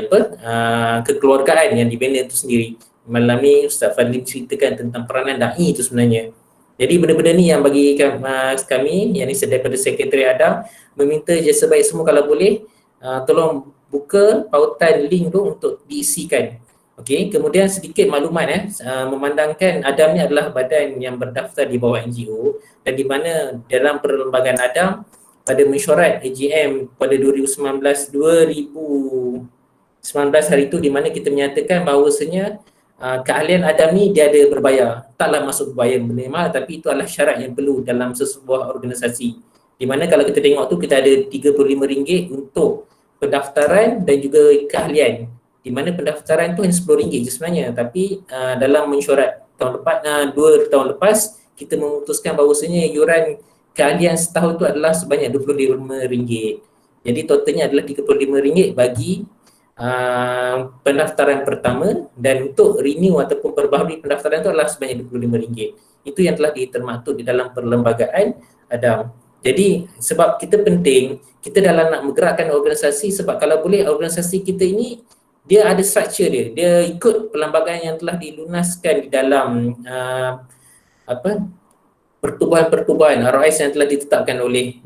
kekeluargaan yang dibina itu sendiri. Malam ni Ustaz Fadli ceritakan tentang peranan da'i itu sebenarnya. Jadi benda-benda ni yang bagi kami yang ni daripada Sekretari Adam meminta jasa baik semua kalau boleh tolong buka pautan link tu untuk diisikan. Okey, kemudian sedikit maklumat memandangkan Adam ni adalah badan yang berdaftar di bawah NGO, dan di mana dalam perlembagaan Adam pada mesyuarat AGM pada 2019 hari itu, di mana kita menyatakan bahawasanya keahlian Adam ni dia ada berbayar. Taklah masuk berbayar benda mahal, tapi itu adalah syarat yang perlu dalam sesebuah organisasi. Di mana kalau kita tengok tu kita ada RM35 untuk pendaftaran dan juga keahlian. Di mana pendaftaran tu hanya RM10 je sebenarnya, tapi dalam mesyuarat tahun lepas, 2 tahun lepas, kita memutuskan bahawasanya yuran keahlian setahun tu adalah sebanyak RM25. Jadi totalnya adalah RM35 bagi pendaftaran pertama, dan untuk renew ataupun perbaharui pendaftaran tu adalah sebanyak RM25. Itu yang telah ditermaktub di dalam perlembagaan Adam. Jadi sebab kita penting, kita dalam nak menggerakkan organisasi, sebab kalau boleh organisasi kita ini dia ada structure dia ikut perlembagaan yang telah dilunaskan di dalam pertubuhan RIS yang telah ditetapkan oleh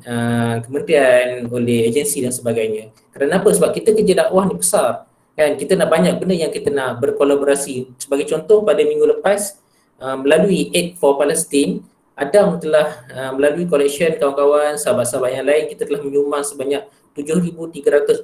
kementerian, oleh agensi dan sebagainya. Kenapa? Sebab kita kerja dakwah ni besar kan, kita nak banyak benda yang kita nak berkolaborasi. Sebagai contoh, pada minggu lepas melalui Aid for Palestine, Adam telah melalui collection kawan-kawan, sahabat-sahabat yang lain, kita telah menyumbang sebanyak RM7,348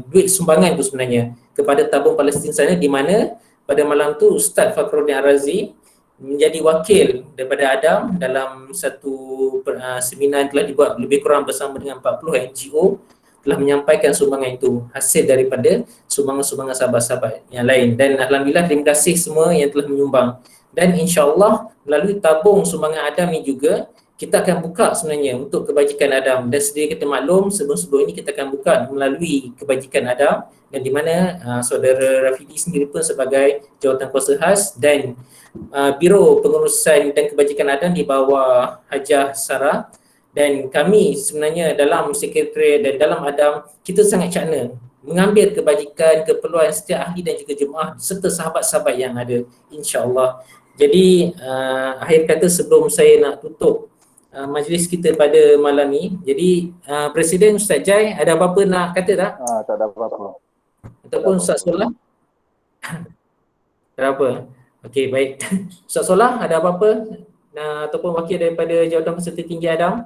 duit sumbangan tu sebenarnya kepada tabung Palestin sana, di mana pada malam tu Ustaz Fakhruddin Ar-Razi menjadi wakil daripada Adam dalam satu seminar yang telah dibuat lebih kurang bersama dengan 40 NGO, telah menyampaikan sumbangan itu hasil daripada sumbangan-sumbangan sahabat-sahabat yang lain. Dan alhamdulillah terima kasih semua yang telah menyumbang, dan insyaAllah melalui tabung sumbangan Adam ni juga kita akan buka sebenarnya untuk kebajikan Adam. Dan sedia kita maklum, sebelum-sebelum ini kita akan buka melalui kebajikan Adam, dan di mana saudara Rafidi sendiri pun sebagai jawatan kuasa khas, dan Biro Pengurusan dan Kebajikan Adam di bawah Hajah Sarah. Dan kami sebenarnya dalam sekretariat dan dalam Adam, kita sangat cakna mengambil kebajikan, keperluan setiap ahli dan juga jemaah serta sahabat-sahabat yang ada, insya-Allah. Jadi akhir kata sebelum saya nak tutup majlis kita pada malam ni, jadi Presiden Ustaz Jai ada apa-apa nak kata tak? Tak ada apa-apa. Ataupun Ustaz Solah? Ada apa? Okey, baik. Ustaz Solah ada apa-apa ataupun wakil daripada Jawatan Peserta Tinggi Adam?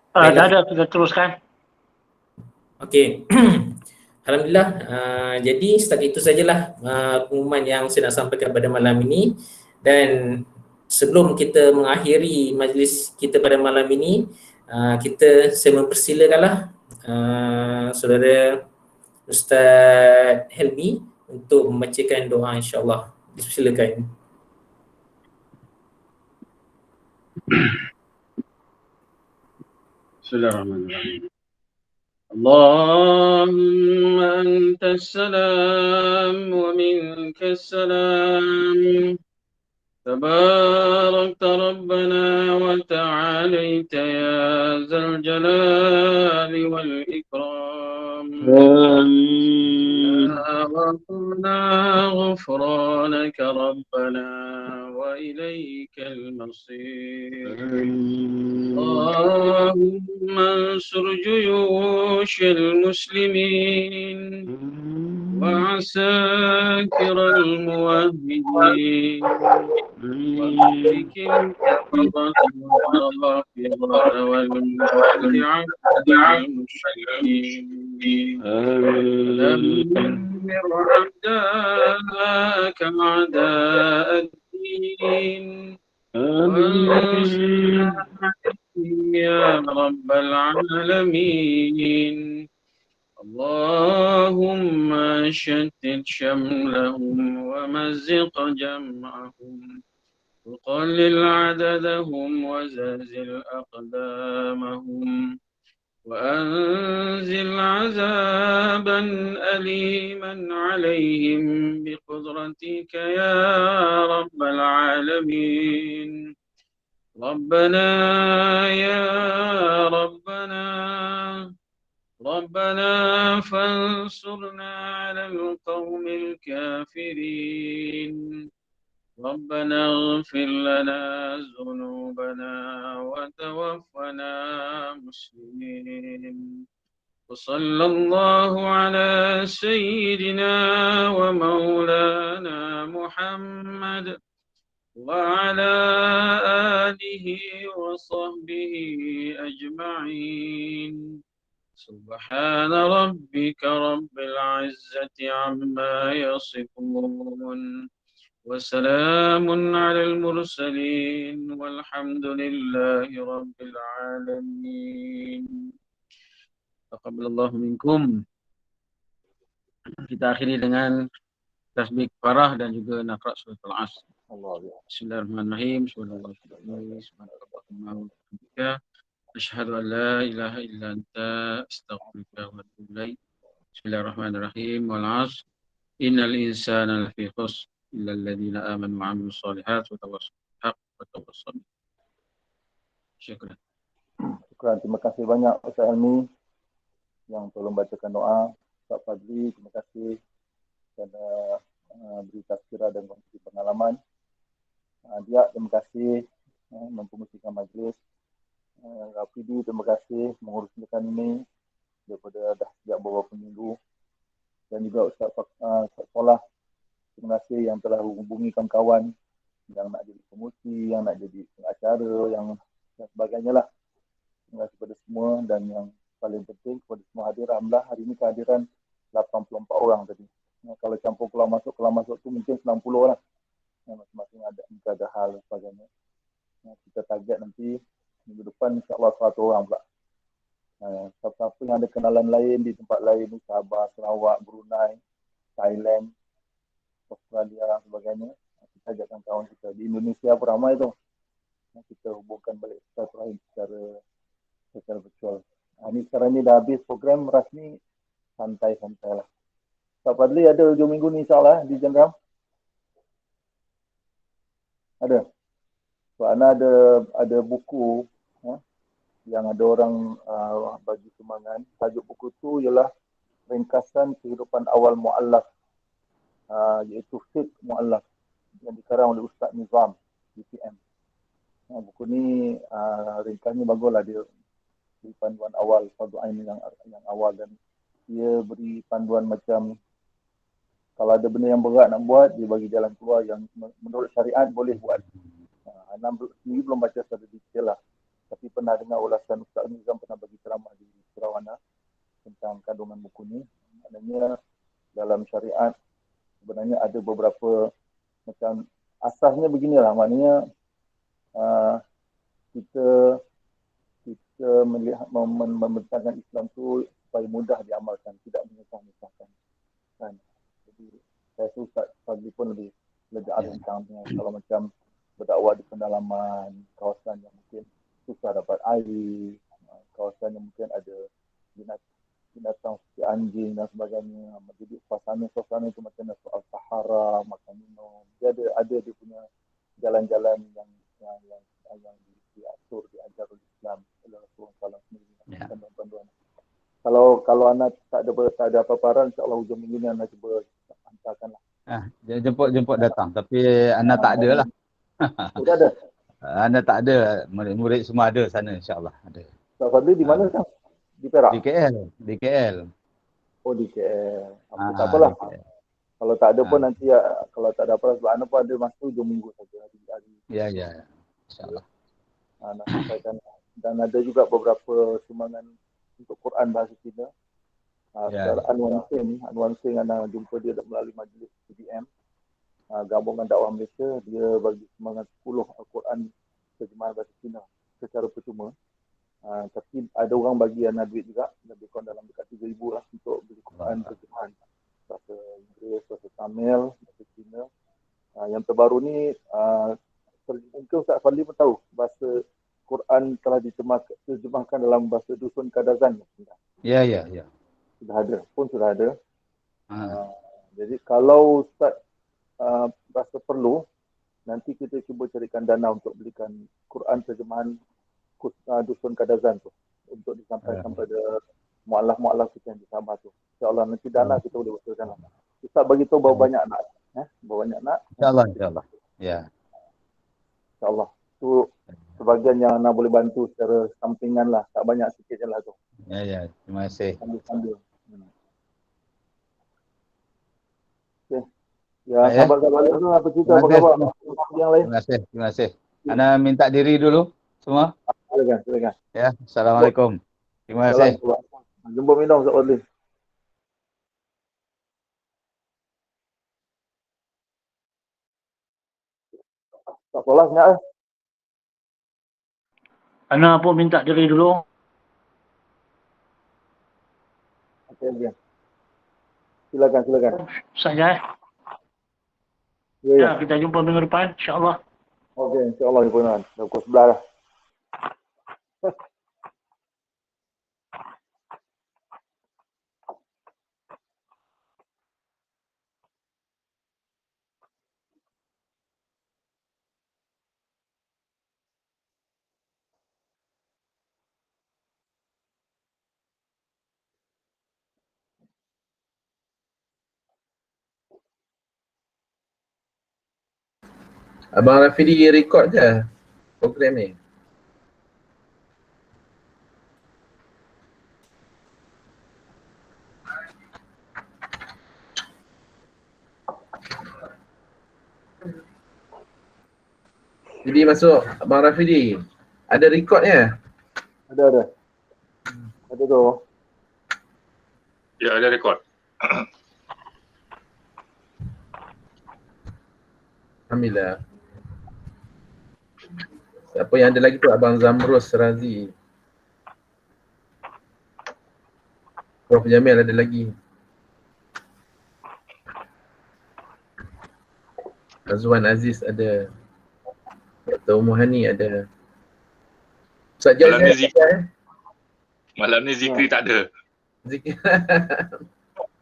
Tak ada, kita teruskan. Okey. Alhamdulillah, jadi setakat itu sajalah pengumuman yang saya nak sampaikan pada malam ini. Dan sebelum kita mengakhiri majlis kita pada malam ini, saya mempersilakanlah saudara Ustaz Helmi untuk membacakan doa, insya-Allah. Silakan. Bismillahirrahmanirrahim. Allahumma antas salam wa minkas salam. تباركت ربنا وتعاليت يا ذا الجلال والإكرام. آمين. وقنا غفرانك ربنا وإليك المصير. اللهم انصر المسلمين وعساكر الموحدين ومهلك الكفرة والرافضة والمبتدعة والمشركين ودمر أعداءك أعداء الدين وانصرنا عليهم يا رب العالمين اللهم شتت شملهم ومزق جمعهم وقلل عددهم وزلزل أقدامهم وأنزل عذابا أليما عليهم بقدرتك يا رب العالمين ربنا يا ربنا فانصرنا على القوم الكافرين ربنا اغفر لنا ذنوبنا وتوفنا مسلمين وصلى الله على سيدنا ومولانا محمد وعلى آله وصحبه أجمعين سبحان ربك رب العزة عما يصفون وسلام على المرسلين والحمد لله رب العالمين. Taqabbalallahu minkum. Kita akhiri dengan tasbih farah dan juga naqra surah Al-Asr. Bismillahirrahmanirrahim. Subhanallah. Asyhadu an la ilaha illa anta astaghfiruka wa atubu ilaik. Bismillahirrahmanirrahim. Wal 'asr. Innal insana lafi khusr illa alladhina amanu wa 'amilus shalihat wa tawassaw bil haqq wa tawassaw. Syukran. Syukran. Terima kasih banyak Ustaz Helmi yang tolong bacakan doa. Ustaz Fadli, terima kasih kerana beri tazkirah dan kongsi pengalaman. Dia, terima kasih mempromosikan majlis. Rafidi, terima kasih menguruskan ini daripada dah sejak beberapa minggu. Dan juga Ustaz Solah, terima kasih yang telah hubungi kawan-kawan yang nak jadi promosi, yang nak jadi pengacara, yang sebagainya lah. Terima kasih kepada semua dan yang paling penting kepada semua hadir. Alhamdulillah hari ini kehadiran 84 orang tadi. Kalau campur keluar masuk tu mungkin 90 lah. Masing-masing ada hal dan sebagainya. Kita target nanti minggu depan insyaAllah 100 orang pula. Siapa-siapa yang ada kenalan lain di tempat lain, Sabah, Sarawak, Brunei, Thailand, Australia dan sebagainya, kita ajakkan kawan kita. Di Indonesia pun ramai tu. Kita hubungkan balik secara virtual. Ini sekarang ni dah habis program rasmi, santai-santai lah. Ustaz Fadli ada hujung minggu ni insyaAllah di Jendram? Ada? So, Ana ada buku yang ada orang bagi sumbangan. Tajuk buku tu ialah ringkasan kehidupan awal mu'allaf, iaitu Fiqh Mu'allaf yang dikarang oleh Ustaz Nizam UPM. Buku ni ringkasnya baguslah, dia beri panduan awal, fardu ain yang awal, dan dia beri panduan macam kalau ada benda yang berat nak buat, dia bagi jalan keluar yang menurut syariat boleh buat. Ana sendiri belum baca secara detail lah, tapi pernah dengar ulasan Ustaz Nizam pernah bagi ceramah di Sarawak tentang kandungan buku ni. Maknanya dalam syariat sebenarnya ada beberapa macam asasnya beginilah, maknanya kita melihat membentangkan Islam tu supaya mudah diamalkan, tidak menyusahkan. Kan? Jadi saya rasa Ustaz Fadli pun lebih arif tentang kalau macam berdakwah di pendalaman kawasan yang mungkin susah dapat air, kawasan yang mungkin ada binatang seperti anjing dan sebagainya. Jadi suasana itu macam soal sahara, makan minum. Dia ada dia punya jalan-jalan yang diatur, diajar oleh Islam oleh Rasulullah sendiri. Panduan. Kalau anak tak ada apa-apa, insya-Allah hujung minggu ni anak cuba hantarkanlah. Jemput datang, tapi anak tak ada lah. Sudah ada. Anak tak ada, murid-murid semua ada sana insya-Allah ada. Ustaz Fadli di mana sekarang? Di Perak? Di KL. Di KL. Oh, di KL. Apa, tak Ah, apalah. di KL. Kalau tak ada pun Ah. nanti ya, kalau tak ada apa sebab Ana pun ada masa hujung minggu saja hari Ya, ya. InsyaAllah. nak sampaikan. Dan ada juga beberapa sumbangan untuk Quran bahasa Cina. Ya, Saudara Anwar Singh Ana jumpa dia melalui majlis PDM, Gabungan Dakwah Malaysia. Dia bagi sumbangan 10 Al-Quran terjemahan bahasa Cina secara percuma. Tapi ada orang bagi Ana duit juga, lebih kurang dalam dekat 3,000 lah untuk beli Quran terjemahan bahasa Inggeris, bahasa Tamil, bahasa Cina. Yang terbaru ni mungkin Ustaz Fadli pun tahu bahasa Quran telah diterjemahkan dalam bahasa Dusun Kadazan. ya, ya, ya. Sudah ada. Jadi kalau Ustaz rasa perlu, nanti kita cuba carikan dana untuk belikan Quran terjemahan Dusun Kadazan tu untuk disampaikan pada mu'alaf kita yang di Sabah tu. InsyaAllah nanti dana kita boleh betulkan. Ustaz bagi tahu berapa banyak nak. Berapa banyak nak. InsyaAllah. Ya. InsyaAllah. Tu sebahagian yang nak boleh bantu secara sampingan lah. Tak banyak sikit je lah tu. Ya, ya. Terima kasih. Sambil-sambil. Okay. Ya, sahabat-sahabat tu apa cerita, apa khabar? Yang lain. Terima kasih. Ana minta diri dulu semua. Silakan. Ya, Assalamualaikum. Terima kasih. Jumpa minum Ustaz Fadli. Tak salah senyap eh. Ana pun minta diri dulu. Okey. Silakan. Saja. Ya. Kita jumpa minggu depan, insyaAllah. Okey, insyaAllah jumpa dengan pukul 11 lah. Abang Rafidi record je program ni. Jadi masuk Abang Rafidi, ada recordnya? Ada tu. Ya, ada rekod. Alhamdulillah. Siapa yang ada lagi tu? Abang Zamrus Razi. Prof Jamil ada lagi. Azwan Aziz ada. Dr. Umuhani ada. Ustaz Jazz Malam ni Zikri tak ada. Zikri.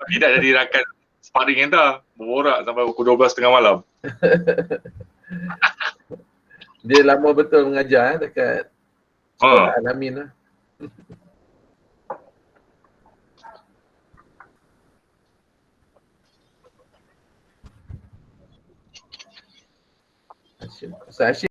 Tidak jadi rakan sparring entah. Berborak sampai pukul 12 tengah malam. Dia lama betul mengajar dekat Sekolah Al-Amin lah. Ustaz Hashim